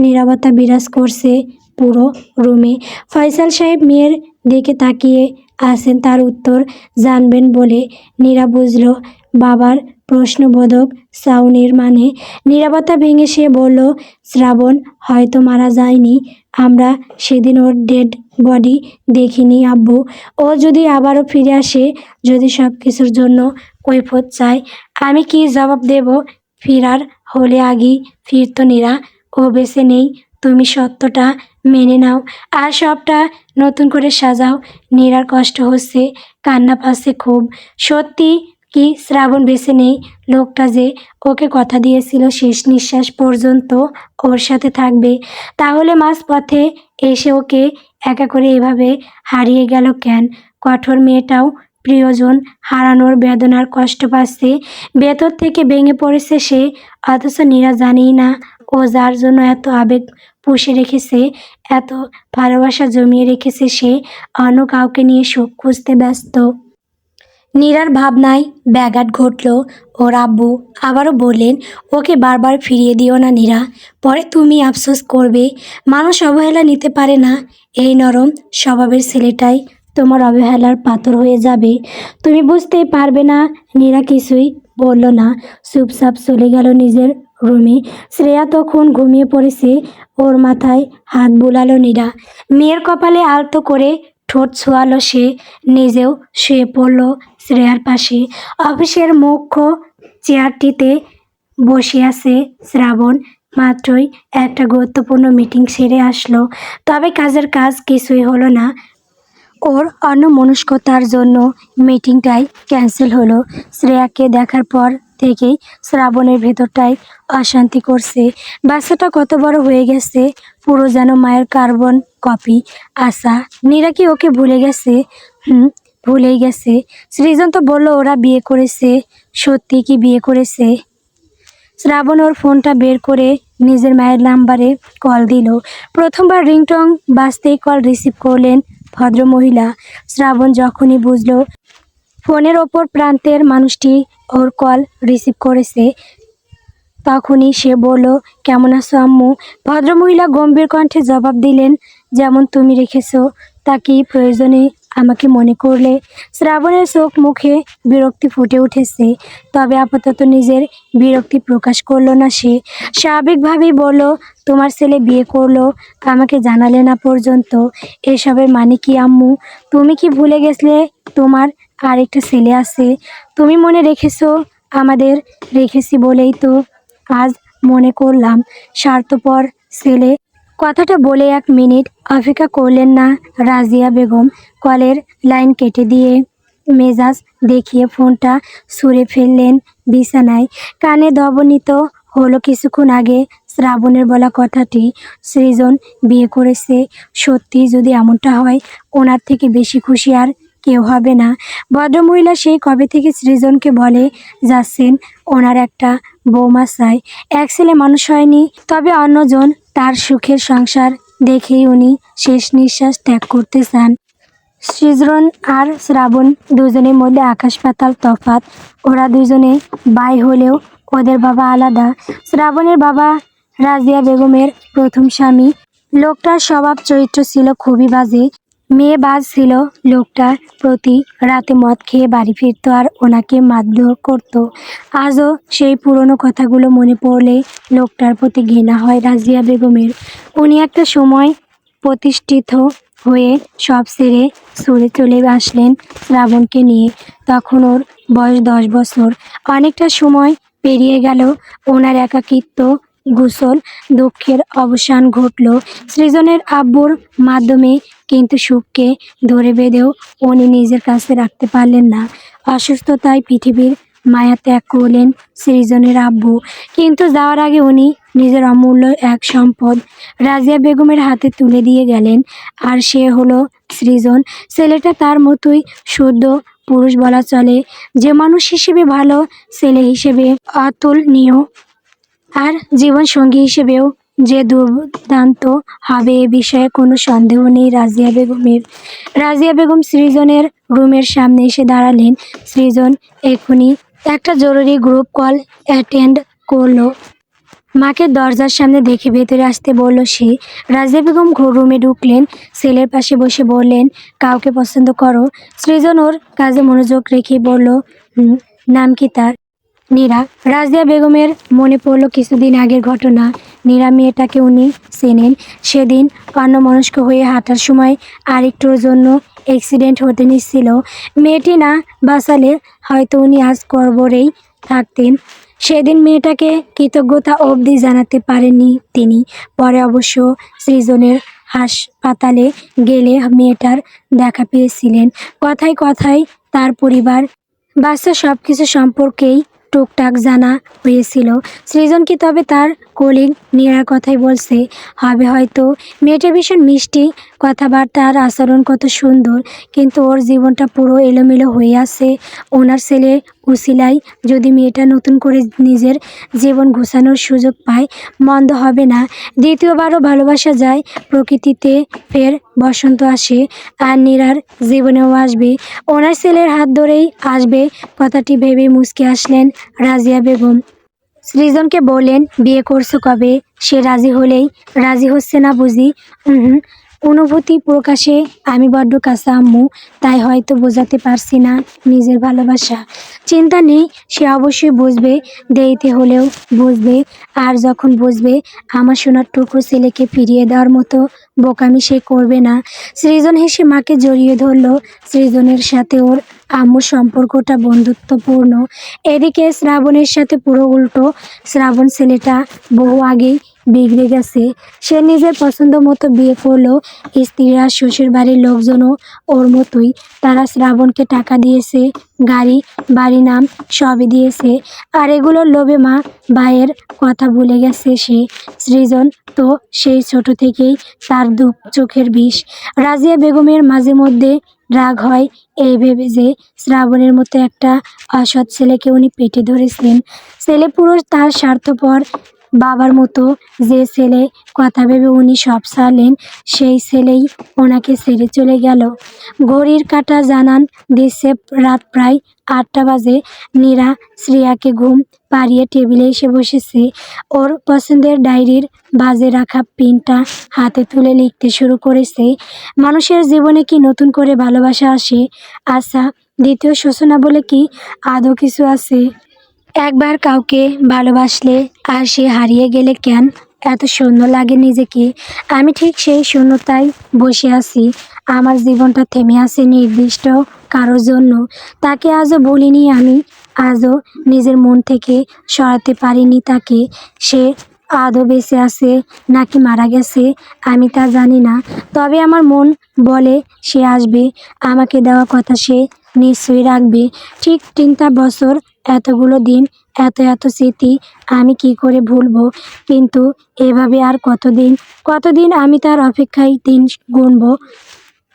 নীরবতা বিরাজ করছে পুরো রুমে। ফয়সাল সাহেব মেয়ের দিকে তাকিয়ে আছেন, তার উত্তর জানবেন বলে। নীরা বুঝল বাবার প্রশ্নবোধক সাউনির মানে। নীরবতা ভেঙে সে বলল, শ্রাবণ হয়তো মারা যায়নি। আমরা সেদিন ওর ডেড বডি দেখিনি আব্বু। ও যদি আবারও ফিরে আসে, যদি সব কিছুর জন্য কৈফিয়ত চায়, আমি কি জবাব দেব? ফিরার হলে আগেই ফিরত নীরা। ও বেঁচে নেই, তুমি সত্যটা মেনে নাও আর সবটা নতুন করে সাজাও। নীরার কষ্ট হচ্ছে, কান্না পাচ্ছে খুব। সত্যি কি শ্রাবণ বেঁচে নেই? লোকটা যে ওকে কথা দিয়েছিল শেষ নিঃশ্বাস পর্যন্ত ওর সাথে থাকবে, তাহলে মাঝপথে এসে ওকে একা করে এভাবে হারিয়ে গেল কেন? কঠোর মেয়েটাও প্রিয়জন হারানোর বেদনার কষ্ট পাচ্ছে, ভেতর থেকে ভেঙে পড়েছে সে। অথচ নীরা জানেই না ও যার জন্য এত আবেগ পুষে রেখেছে, এত ভালোবাসা জমিয়ে রেখেছে, সে অন্য কাউকে নিয়ে সুখ খুঁজতে ব্যস্ত। নীরার ভাবনায় ব্যাঘাত ঘটল। ওর আব্বু আবারও বললেন, ওকে বারবার ফিরিয়ে দিও না নীরা, পরে তুমি আফসোস করবে। মানুষ অবহেলা নিতে পারে না, এই নরম স্বভাবের ছেলেটাই তোমার অবহেলার পাথর হয়ে যাবে। তুমি বুঝতেই পারবে না। নীরা কিছুই বলল না, চুপচাপ চলে গেল নিজের রুমে। শ্রেয়া তখন ঘুমিয়ে পড়েছে, ওর মাথায় হাত বুলালো নীরা। মেয়ের কপালে আলতো করে ঠোঁট ছোঁয়ালো সে, নিজেও শুয়ে পড়ল শ্রেয়ার পাশে। অফিসের মুখ্য চেয়ারটিতে বসে আছে শ্রাবণ। মাত্রই একটা গুরুত্বপূর্ণ মিটিং সেরে আসলো, তবে কাজের কাজ কিছুই হলো না। ওর অন্যমনস্কতার জন্য মিটিংটাই ক্যান্সেল হলো। শ্রেয়াকে দেখার পর থেকেই শ্রাবণের ভেতরটাই অশান্তি করছে। বাচ্চাটা কত বড় হয়ে গেছে, পুরো যেন মায়ের কার্বন কপি। আশা, নীরা কি ওকে ভুলে গেছে? ভুলেই গেছে। সৃজন তো বলল ওরা বিয়ে করেছে। সত্যি কি বিয়ে করেছে? শ্রাবণ ওর ফোনটা বের করে নিজের মায়ের নাম্বারে কল দিল। প্রথমবার রিংটং বাজতেই কল রিসিভ করলেন ভদ্রমহিলা। শ্রাবণ যখনই বুঝলো ফোনের ওপর প্রান্তের মানুষটি ওর কল রিসিভ করেছে, তখনই সে বলল, কেমন আছো আম্মু? ভদ্রমহিলা গম্ভীর কণ্ঠে জবাব দিলেন, যেমন তুমি রেখেছো। তা কি প্রয়োজনে আমাকে মনে করলে? শ্রাবণের চোখ মুখে বিরক্তি ফুটে উঠেছে, তবে আপাতত নিজের বিরক্তি প্রকাশ করলো না সে। স্বাভাবিকভাবেই বলল, তোমার ছেলে বিয়ে করলো, আমাকে জানালে না পর্যন্ত। এসবের মানে কি আম্মু? তুমি কি ভুলে গেছিলে তোমার আরেকটা ছেলে আছে? তুমি মনে রেখেছো আমাদের? রেখেছি বলেই তো আজ মনে করলাম। স্বার্থপর ছেলে। কথাটা বলে 1 মিনিট অপেক্ষা করলেন না রাজিয়া বেগম। কলের লাইন কেটে দিয়ে মেজাজ দেখিয়ে ফোনটা ছুঁড়ে ফেললেন বিছানায়। কানে ধ্বনিত হলো কিছুক্ষণ আগে শ্রাবণের বলা কথাটি, সৃজন বিয়ে করেছে। সত্যি যদি এমনটা হয়, ওনার থেকে বেশি খুশি আর কেউ হবে না। ভদ্রমহিলা সেই কবে থেকে সৃজনকে বলে যাচ্ছেন ওনার একটা বৌমা চাই। এক ছেলে মানুষ হয়নি, তবে অন্যজন তার সুখের সংসার দেখেই উনি শেষ নিঃশ্বাস ত্যাগ করতে চান। সৃজন আর শ্রাবণ দুজনের মধ্যে আকাশ পাতাল তফাৎ। ওরা দুজনে ভাই হলেও ওদের বাবা আলাদা। শ্রাবণের বাবা রাজিয়া বেগমের প্রথম স্বামী। লোকটার স্বভাব চরিত্র ছিল খুবই বাজে। মেয়েবাজ ছিল লোকটা। প্রতি রাতে মদ খেয়ে বাড়ি ফিরতো আর ওনাকে মারধর করতো। আজও সেই পুরনো কথাগুলো মনে পড়লে লোকটার প্রতি ঘৃণা হয় রাজিয়া বেগমের। উনি একটা সময় প্রতিষ্ঠিত হয়ে সব ছেড়ে ছুড়ে চলে আসলেন শ্রাবণকে নিয়ে। তখন ওর বয়স 10 বছর। অনেকটা সময় পেরিয়ে গেল। ওনার একাকিত্ব গোসল দুঃখের অবসান ঘটল সৃজনের আব্বুর মাধ্যমে, কিন্তু সুখকে ধরে বেঁধেও উনি নিজের কাছে রাখতে পারলেন না। অসুস্থতায় পৃথিবীর মায়া ত্যাগ করলেন সৃজনের আব্বু, কিন্তু যাওয়ার আগে উনি নিজের অমূল্য এক সম্পদ রাজিয়া বেগমের হাতে তুলে দিয়ে গেলেন, আর সে হলো সৃজন। ছেলেটা তার মতোই শুদ্ধ পুরুষ বলা চলে, যে মানুষ হিসেবে ভালো, ছেলে হিসেবে অতুলনীয়, আর জীবনসঙ্গী হিসেবেও যে দুর্দান্ত হবে এ বিষয়ে কোনো সন্দেহ নেই রাজিয়া বেগমের। রাজিয়া বেগম সৃজনের রুমের সামনে এসে দাঁড়ালেন। সৃজন এক্ষুনি একটা জরুরি গ্রুপ কল অ্যাটেন্ড করলো। মাকে দরজার সামনে দেখে ভেতরে আসতে বলল সে। রাজিয়া বেগম রুমে ঢুকলেন, ছেলের পাশে বসে বললেন, কাউকে পছন্দ করো? সৃজন ওর কাজে মনোযোগ রেখে বলল, হুম। নাম কি তার? নীরা। রাজিয়া বেগমের মনে পড়ল কিছুদিন আগের ঘটনা। নীরা মেয়েটাকে উনি চেনেন। সেদিন অন্যমনস্ক হয়ে হাঁটার সময় আরেকটুর জন্য অ্যাক্সিডেন্ট হতে নিচ্ছিল। মেয়েটি না বাঁচালে হয়তো উনি আজ কবরেই থাকতেন। সেদিন মেয়েটাকে কৃতজ্ঞতা অবধি জানাতে পারেননি তিনি। পরে অবশ্য সৃজনের হাসপাতালে গেলে মেয়েটার দেখা পেয়েছিলেন। কথায় কথায় তার পরিবার, বাচ্চা সব কিছু সম্পর্কেই টুকটাক জানা হয়েছিল। সৃজন কি তবে তার কলিগ নীরার কথাই বলছে? হবে হয়তো। মেয়েটা ভীষণ মিষ্টি, কথাবার্তা আর আচরণ কত সুন্দর, কিন্তু ওর জীবনটা পুরো এলোমেলো হয়ে আছে। ওনার ছেলের উসিলায় যদি মেয়েটা নতুন করে নিজের জীবন গোছানোর সুযোগ পায়, মন্দ হবে না। দ্বিতীয়বারও ভালোবাসা যায়, প্রকৃতিতে ফের বসন্ত আসে, আর নীরার জীবনেও আসবে। ওনার ছেলের হাত ধরেই আসবে, কথাটি ভেবে মুচকে আসলেন রাজিয়া বেগম। সৃজনকে বললেন, বিয়ে করছো কবে? সে রাজি হলেই, রাজি হচ্ছে না বুঝি? হুম। অনুভূতি প্রকাশে আমি বড্ড কাঁচা আম্মু, তাই হয়তো বোঝাতে পারছি না নিজের ভালোবাসা। চিন্তা নেই, সে অবশ্যই বুঝবে, দেরিতে হলেও বুঝবে। আর যখন বুঝবে, আমার সোনার টুকরো ছেলেকে ফিরিয়ে দেওয়ার মতো বোকামি সে করবে না। সৃজন হেসে মাকে জড়িয়ে ধরল। সৃজনের সাথে ওর আম্মুর সম্পর্কটা বন্ধুত্বপূর্ণ। এদিকে শ্রাবণের সাথে পুরো উল্টো। শ্রাবণ ছেলেটা বহু আগেই বিগড়ে গেছে। সে নিজের পছন্দ মতো বিয়ে করলো। স্ত্রীরা, শ্বশুর বাড়ির লোকজনও ওর মতোই। তারা শ্রাবণকে টাকা দিয়েছে, গাড়ি, বাড়ি, নাম সবই দিয়েছে, আর এগুলোর লোভে মা ভাইয়ের কথা ভুলে গেছে সে। সৃজন তো সেই ছোট থেকেই তার চোখের বিষ। রাজিয়া বেগমের মাঝে মধ্যে রাগ হয় এই ভেবে যে শ্রাবণের মতো একটা অসৎ ছেলেকে উনি পেটে ধরেছিলেন। ছেলে পুরো তার স্বার্থপর। বাবার মতো যে ছেলে কথা ভেবে উনি সব ছাড়লেন, সেই ছেলেই ওনাকে ছেড়ে চলে গেল। ঘড়ির কাঁটা জানান দিচ্ছে রাত প্রায় 8টা বাজে। নীরা শ্রেয়াকে ঘুম পাড়িয়ে টেবিলে এসে বসেছে। ওর পছন্দের ডায়েরির বাজে রাখা পেনটা হাতে তুলে লিখতে শুরু করেছে। মানুষের জীবনে কি নতুন করে ভালোবাসা আসে? আচ্ছা, দ্বিতীয় সূচনা বলে কি আদৌ কিছু আছে? একবার কাউকে ভালোবাসলে আর সে হারিয়ে গেলে কেন এত শূন্য লাগে নিজেকে? আমি ঠিক সেই শূন্যতায় বসে আছি। আমার জীবনটা থেমে আছে নির্দিষ্ট কারোর জন্য। তাকে আজও ভুলিনি আমি, আজও নিজের মন থেকে সরাতে পারিনি তাকে। সে আদৌ বেঁচে আছে নাকি মারা গেছে আমি তা জানি না, তবে আমার মন বলে সে আসবে। আমাকে দেওয়া কথা সে নিশ্চয়ই রাখবে। ঠিক 3টা বছর, এতগুলো দিন, এত এত স্মৃতি আমি কি করে ভুলবো? কিন্তু এভাবে আর কতদিন, কতদিন আমি তার অপেক্ষায় দিন গুনবো?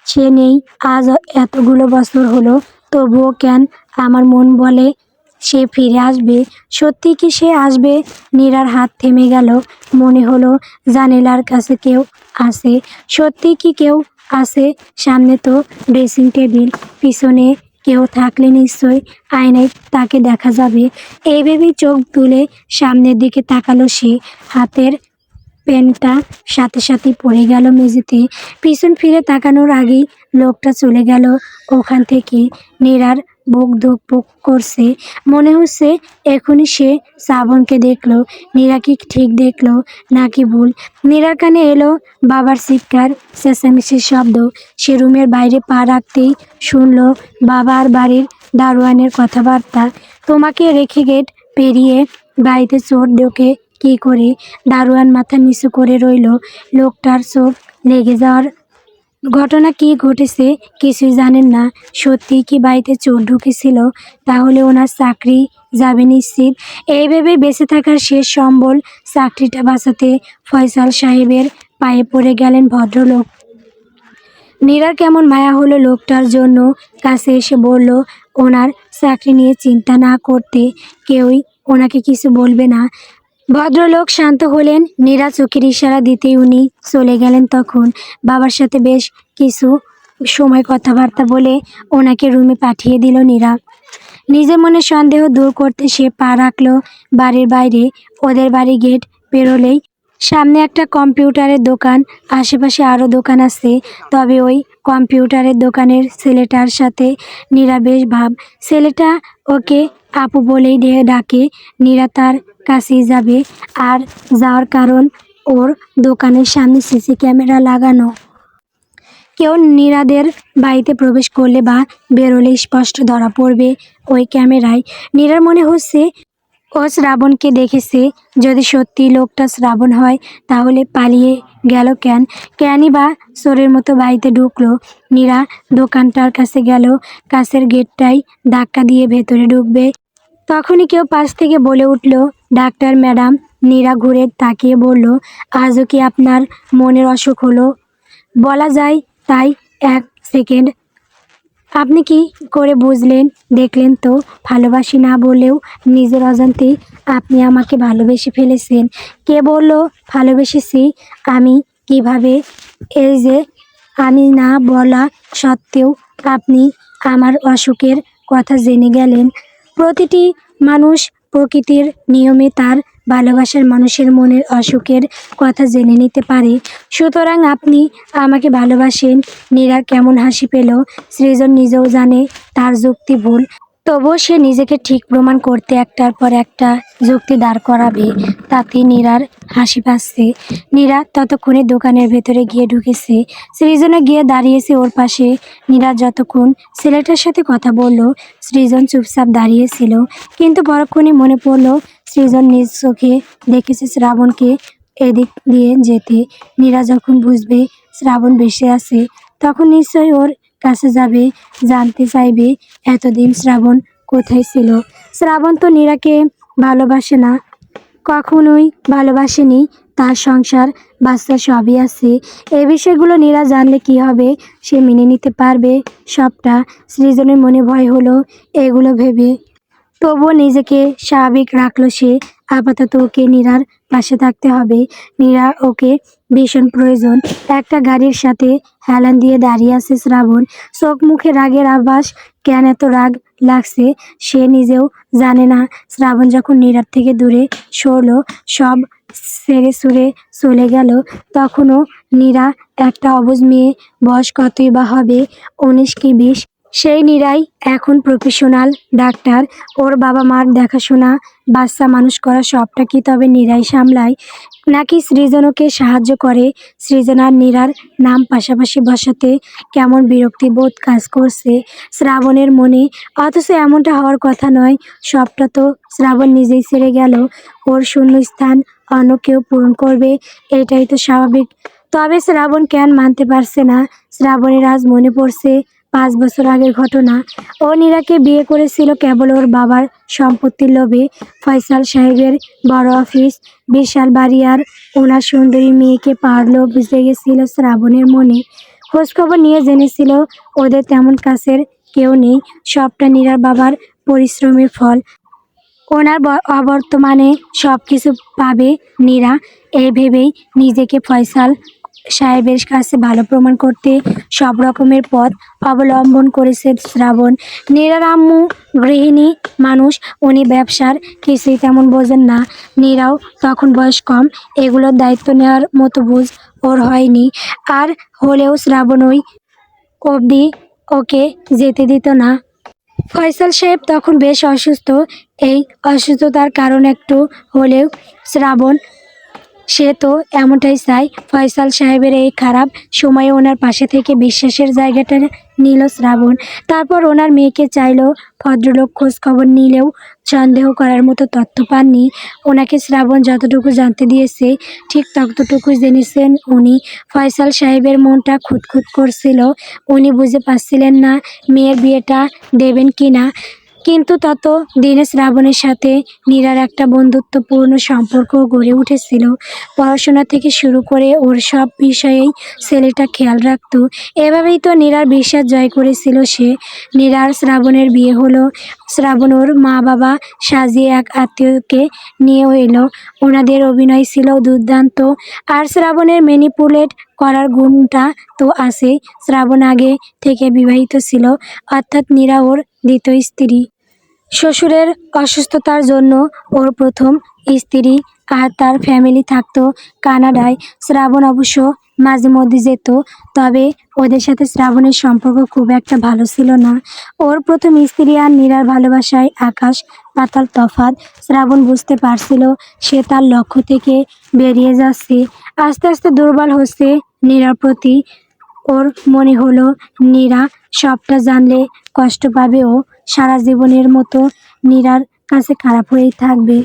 সে নেই আজ এতগুলো বছর হলো, তবুও কেন আমার মন বলে সে ফিরে আসবে। সত্যি কি সে আসবে? নীরার হাত থেমে গেল। মনে হলো জানালার কাছে কেউ আছে। সত্যি কি কেউ আছে? সামনে তো ড্রেসিং টেবিল, পিছনে কেউ থাকলে নিশ্চয়ই আয়নায় তাকে দেখা যাবে। এই ভেবেই চোখ তুলে সামনের দিকে তাকালো সে। হাতের পেনটা সাথে সাথেই পড়ে গেল মেঝেতে। পিছন ফিরে তাকানোর আগেই লোকটা চলে গেল ওখান থেকে। নীরার বুক ধুকপুক করছে। মনে হচ্ছে এখনই সে শ্রাবণকে দেখলো। নীরা কি ঠিক দেখলো নাকি ভুল? নীরার কানে এলো বাবার চিৎকার, চেঁচামেচির শব্দ। সে রুমের বাইরে পা রাখতেই শুনলো বাবার বাড়ির দারোয়ানের কথাবার্তা। তোমাকে রেখে গেট পেরিয়ে বাড়িতে চোর ঢোকে কি করে। দারোয়ান মাথা নিচু করে রইল। লোকটার চোখ লেগে যাওয়ার ঘটনা কি ঘটেছে কিছুই জানেন না। সত্যি কি বাড়িতে চোর ঢুকেছিল? তাহলে ওনার চাকরি যাবে নিশ্চিত। এই ভেবে বেঁচে থাকার শেষ সম্বল চাকরিটা বাঁচাতে ফয়সাল সাহেবের পায়ে পড়ে গেলেন ভদ্রলোক। নীরার কেমন মায়া হলো লোকটার জন্য। কাছে এসে বলল ওনার চাকরি নিয়ে চিন্তা না করতে, কেউই ওনাকে কিছু বলবে না। ভদ্রলোক শান্ত হলেন। নীরা চোখের ইশারা দিতেই উনি চলে গেলেন। তখন বাবার সাথে বেশ কিছু সময় কথাবার্তা বলে ওনাকে রুমে পাঠিয়ে দিল নীরা। নিজের মনে সন্দেহ দূর করতে সে পা রাখলো বাড়ির বাইরে। ওদের বাড়ি গেট পেরোলেই সামনে একটা কম্পিউটারের দোকান। আশেপাশে আরও দোকান আছে, তবে ওই কম্পিউটারের দোকানের ছেলেটার সাথে নীরা বেশ ভাব। ছেলেটা ওকে আপু বলেই ডাকে। নীরা তার কাছেই যাবে। আর যাওয়ার কারণ, ওর দোকানের সামনে সিসি ক্যামেরা লাগানো। কেউ নীরাদের বাড়িতে প্রবেশ করলে বা বেরোলে স্পষ্ট ধরা পড়বে ওই ক্যামেরায়। নীরার মনে হচ্ছে ও শ্রাবণকে দেখেছে। যদি সত্যি লোকটা শ্রাবণ হয় তাহলে পালিয়ে গেল কেনই বা চোরের মতো বাড়িতে ঢুকলো। নীরা দোকানটার কাছে গেল। কাছের গেটটাই ধাক্কা দিয়ে ভেতরে ঢুকবে, তখনই কেউ পাশ থেকে বলে উঠল, ডাক্তার ম্যাডাম। নীরা ঘুরে তাকিয়ে বলল, আজও কি আপনার মনের অসুখ হলো? বলা যায় তাই। এক সেকেন্ড, আপনি কি করে বুঝলেন? দেখলেন তো, ভালোবাসি না বলেও নিজের অজান্তেই আপনি আমাকে ভালোবেসে ফেলেছেন। কে বলল ভালোবেসেছি? আমি কিভাবে? এই যে আমি না বলা সত্ত্বেও আপনি আমার অসুখের কথা জেনে গেলেন। প্রতিটি মানুষ প্রকৃতির নিয়মে তার ভালোবাসার মানুষের মনের অসুখের কথা জেনে নিতে পারে। সুতরাং আপনি আমাকে ভালোবাসেন। নীরার কেমন হাসি পেল। সৃজন নিজেও জানে তার যুক্তি ভুল, তবুও সে নিজেকে ঠিক প্রমাণ করতে একটার পর একটা যুক্তি দাঁড় করাবে। তাতে নীরার হাসি পাচ্ছে। নীরা ততক্ষণে দোকানের ভেতরে গিয়ে ঢুকেছে। সৃজনে গিয়ে দাঁড়িয়েছে ওর পাশে। নীরা যতক্ষণ ছেলেটার সাথে কথা বলল, সৃজন চুপচাপ দাঁড়িয়েছিল। কিন্তু পরক্ষণে মনে পড়ল সৃজন নিজ চোখে দেখেছে শ্রাবণকে এদিক দিয়ে যেতে। নীরা যখন বুঝবে শ্রাবণ বেঁচে আছে, তখন নিশ্চয়ই ওর কাছে যাবে, জানতে চাইবে এতদিন শ্রাবণ কোথায় ছিল। শ্রাবণ তো নীরাকে ভালোবাসে না, কখনোই ভালোবাসেনি। তার সংসার বাচ্চা সবই আছে। এই বিষয়গুলো নীরা জানলে কি হবে? সে মেনে নিতে পারবে সবটা? সৃজনের মনে ভয় হলো এগুলো ভেবে, তবুও নিজেকে স্বাভাবিক রাখলো সে। আপাতত ওকে নীরার পাশে থাকতে হবে। নীরা ওকে ভীষণ প্রয়োজন। একটা গাড়ির সাথে হেলান দিয়ে দাঁড়িয়ে আছে শ্রাবণ। চোখ মুখে রাগের আভাস। কেন এত রাগ লাগছে সে নিজেও জানে না। শ্রাবণ যখন নীরার থেকে দূরে সরলো, সব ছেড়ে ছুড়ে চলে গেল, তখনও নীরা একটা অবুঝ মেয়ে। বয়স কতই বা হবে, 19 কি 20। সেই নীরাই এখন প্রফেশনাল ডাক্তার। ওর বাবা মার দেখাশোনা, বাচ্চা মানুষ করা সবটা কি তবে নীরাই সামলায়, নাকি সৃজন ওকে সাহায্য করে? সৃজন আর নীরার নাম পাশাপাশি বসাতে কেমন বিরক্তিবোধ কাজ করছে শ্রাবণের মনে। অথচ এমনটা হওয়ার কথা নয়। সবটা তো শ্রাবণ নিজেই ছেড়ে গেল। ওর শূন্য স্থান অন্য কেউ পূরণ করবে, এটাই তো স্বাভাবিক। তবে শ্রাবণ কেন মানতে পারছে না? শ্রাবণের আজ মনে পড়ছে 5 বছর আগের ঘটনা। ও নীরাকে বিয়ে করেছিল কেবল ওর বাবার সম্পত্তির লোভে। ফয়সাল সাহেবের বড় অফিস, বিশাল বাড়ি আর ওনার সুন্দরী মেয়েকে পাওয়ার লোভ জেগেছিল শ্রাবণের মনে। খোঁজখবর নিয়ে জেনেছিল ওদের তেমন কাছের কেউ নেই। সবটা নীরার বাবার পরিশ্রমের ফল। ওনার অবর্তমানে সব কিছু পাবে নীরা, এই ভেবেই নিজেকে ফয়সাল সাহেবের কাছে ভালো প্রমাণ করতে সব রকমের পথ অবলম্বন করেছে শ্রাবণ। নীরার আম্মু গৃহিণী মানুষ, উনি ব্যবসার কিছুই তেমন বোঝেন না। নীরাও তখন বয়স কম, এগুলোর দায়িত্ব নেওয়ার মতো বুঝ ওর হয়নি। আর হলেও শ্রাবণ ওই অবধি ওকে যেতে দিত না। ফয়সাল সাহেব তখন বেশ অসুস্থ। এই অসুস্থতার কারণ একটু হলেও শ্রাবণ, সে তো এমনটাই চায়। ফয়সাল সাহেবের এই খারাপ সময়ে ওনার পাশে থেকে বিশ্বাসের জায়গাটা নিল শ্রাবণ। তারপর ওনার মেয়েকে চাইলো। ভদ্রলোক খোঁজ খবর নিলেও সন্দেহ করার মতো তথ্য পাননি। ওনাকে শ্রাবণ যতটুকু জানতে দিয়েছে ঠিক ততটুকু জেনেছেন উনি। ফয়সাল সাহেবের মনটা খুঁতখুত করছিল। উনি বুঝে পাচ্ছিলেন না মেয়ের বিয়েটা দেবেন কি না। কিন্তু তত দিনে শ্রাবণের সাথে নীরার একটা বন্ধুত্বপূর্ণ সম্পর্ক গড়ে উঠেছিল। পড়াশোনা থেকে শুরু করে ওর সব বিষয়েই ছেলেটা খেয়াল রাখতো। এভাবেই তো নীরার বিশ্বাস জয় করেছিল সে। নীরার শ্রাবণের বিয়ে হলো। শ্রাবণ ওর মা বাবা সাজিয়ে এক আত্মীয়কে নিয়েও এলো। ওনাদের অভিনয় ছিল দুর্দান্ত। আর শ্রাবণের ম্যানিপুলেট করার গুণটা তো আছেই। শ্রাবণ আগে থেকে বিবাহিত ছিল, অর্থাৎ নীরা ওর দ্বিতীয় স্ত্রী। শ্বশুরের অসুস্থতার জন্য ওর প্রথম স্ত্রী আর তার ফ্যামিলি থাকতো কানাডায়। শ্রাবণ অবশ্য মাঝে মধ্যে যেত, তবে ওদের সাথে শ্রাবণের সম্পর্ক খুব একটা ভালো ছিল না। ওর প্রথম স্ত্রী আর নীরার ভালোবাসায় আকাশ পাতাল তফাৎ। শ্রাবণ বুঝতে পারছিল সে তার লক্ষ্য থেকে বেরিয়ে যাচ্ছে, আস্তে আস্তে দুর্বল হচ্ছে নীরার প্রতি। ওর মনে হলো নীরা সবটা জানলে কষ্ট পাবে ও, সারা জীবনের মতো নীরার কাছে খারাপ হয়েই থাকবে।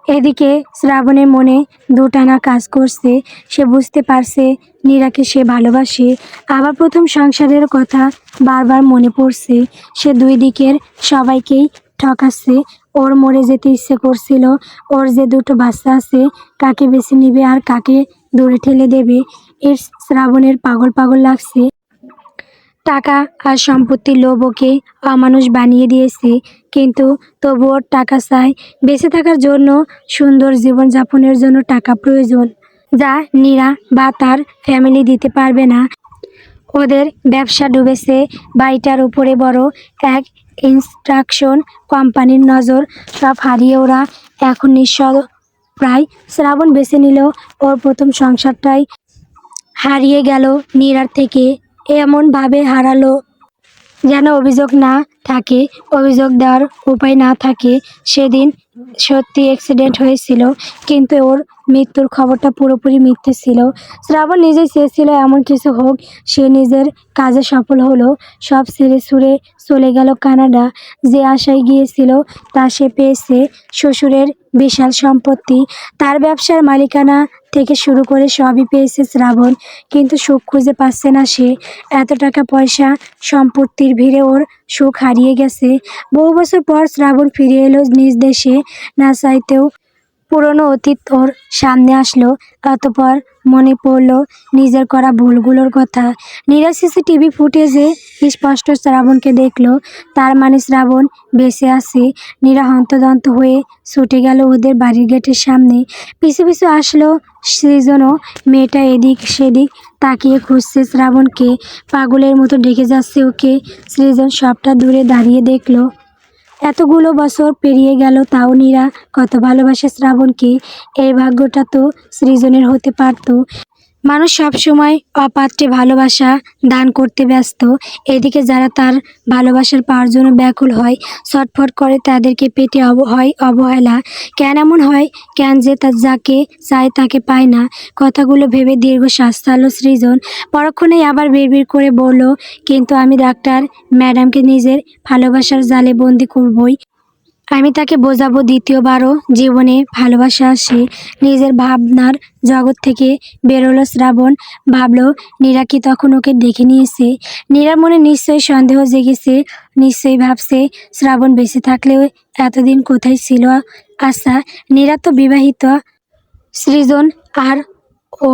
এদিকে শ্রাবণের মনে দুটানা কাজ করছে। সে বুঝতে পারছে নীরাকে সে ভালোবাসে, আবার প্রথম সংসারের কথা বারবার মনে পড়ছে। সে দুই দিকের সবাইকেই ঠকাচ্ছে। ওর মরে যেতে ইচ্ছে করছিল। ওর যে দুটো বাচ্চা আছে, কাকে বেছে নেবে আর কাকে দূরে ঠেলে দেবে, এর শ্রাবণের পাগল পাগল লাগছে। টাকা আর সম্পত্তির লোভ ওকে অমানুষ বানিয়ে দিয়েছে, কিন্তু তবুও ওর টাকা চাই। বেঁচে থাকার জন্য, সুন্দর জীবনযাপনের জন্য টাকা প্রয়োজন, যা নীরা বা তার ফ্যামিলি দিতে পারবে না। ওদের ব্যবসা ডুবেছে। বাড়িটার উপরে বড় এক ইনস্ট্রাকশন কোম্পানির নজর। সব হারিয়ে ওরা এখন নিঃস্ব প্রায়। শ্রাবণ বেছে নিল ওর প্রথম সংসারটাই হারিয়ে গেল নীরার থেকে। এমনভাবে হারালো যেন অভিযোগ না থাকে, অভিযোগ দেওয়ার উপায় না থাকে। সেদিন সত্যি অ্যাক্সিডেন্ট হয়েছিল, কিন্তু ওর মৃত্যুর খবরটা পুরোপুরি মিথ্যে ছিল। শ্রাবণ নিজেই চেয়েছিল এমন কিছু হোক। সে নিজের কাজে সফল হলো, সব ছেড়ে ছুড়ে চলে গেল কানাডা। যে আশায় গিয়েছিল তা সে পেয়েছে। শ্বশুরের বিশাল সম্পত্তি, তার ব্যবসার মালিকানা থেকে শুরু করে সবই পেয়েছে শ্রাবণ, কিন্তু সুখ খুঁজে পাচ্ছে না সে। এত টাকা পয়সা সম্পত্তির ভিড়ে ওর সুখ হারিয়ে গেছে। বহু বছর পর শ্রাবণ ফিরে এলো নিজ দেশে। না চাইতেও পুরনো অতীত ওর সামনে আসলো। অতঃপর মনে পড়লো নিজের করা ভুলগুলোর কথা। নীরা সিসিটিভি ফুটেজে স্পষ্ট শ্রাবণকে দেখলো। তার মানে শ্রাবণ বেঁচে আছে। নীরা হন্তদন্ত হয়ে ছুটে গেল ওদের বাড়ির গেটের সামনে। পিছু পিছু আসলো সৃজনও। মেয়েটা এদিক সেদিক তাকিয়ে খুঁজছে শ্রাবণকে, পাগলের মতো ডেকে যাচ্ছে ওকে। সৃজন সবটা দূরে দাঁড়িয়ে দেখলো। এতগুলো বছর পেরিয়ে গেল, তাও নীরা কত ভালোবাসে শ্রাবণকে। এই ভাগ্যটা তো সৃজনের হতে পারতো। মানুষ সবসময় অপাত্রে ভালোবাসা দান করতে ব্যস্ত। এদিকে যারা তার ভালোবাসার পাওয়ার জন্য ব্যাকুল হয়, ছটফট করে, তাদেরকে পেটে হয় অবহেলা। কেন এমন হয়? কেন যে যাকে চায় তাকে পায় না? কথাগুলো ভেবে দীর্ঘশ্বাস ছাড়ল সৃজন। পরক্ষণেই আবার বিড়বিড় করে বলল, কিন্তু আমি ডাক্তার ম্যাডামকে নিজের ভালোবাসার জালে বন্দি করবই। আমি তাকে বোঝাবো দ্বিতীয়বারও জীবনে ভালোবাসা আসে। নিজের ভাবনার জগৎ থেকে বেরোলো শ্রাবণ। ভাবলো নীরা কি তখন ওকে দেখে নিয়েছে? নীরার মনে নিশ্চয়ই সন্দেহ জেগেছে। নিশ্চয়ই ভাবছে শ্রাবণ বেঁচে থাকলেও এতদিন কোথায় ছিল। আচ্ছা, নীরা তো বিবাহিত। সৃজন আর ও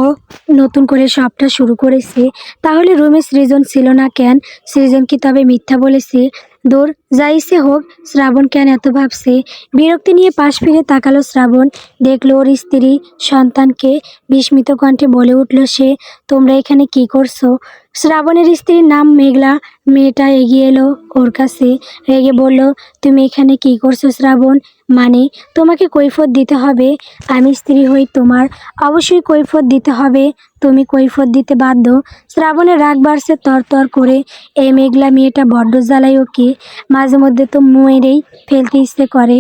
নতুন করে সবটা শুরু করেছে। তাহলে রুমে সৃজন ছিল না কেন? সৃজন কি তবে মিথ্যা বলেছে? দূর, যা ইচ্ছে হোক, শ্রাবণ কেন এত ভাবছে? বিরক্তি নিয়ে পাশ ফিরে তাকালো শ্রাবণ। দেখলো ওর স্ত্রী সন্তানকে। বিস্মিত কণ্ঠে বলে উঠল সে, তোমরা এখানে কি করছো? শ্রাবণের স্ত্রীর নাম মেঘলা। মেয়েটা এগিয়ে এলো ওর কাছে, রেগে বলল, তুমি এখানে কি করছো শ্রাবণ? মানে, তোমাকে কৈফিয়ত দিতে হবে। আমি স্ত্রী হই তোমার, অবশ্যই কৈফিয়ত দিতে হবে। তুমি কৈফিয়ত দিতে বাধ্য। শ্রাবণের রাগ বাড়ছে তরতর করে। এই মেঘলা মেয়েটা বড্ড জ্বালায় ওকে। মাঝে মধ্যে তো মেরেই ফেলতে ইচ্ছে করে।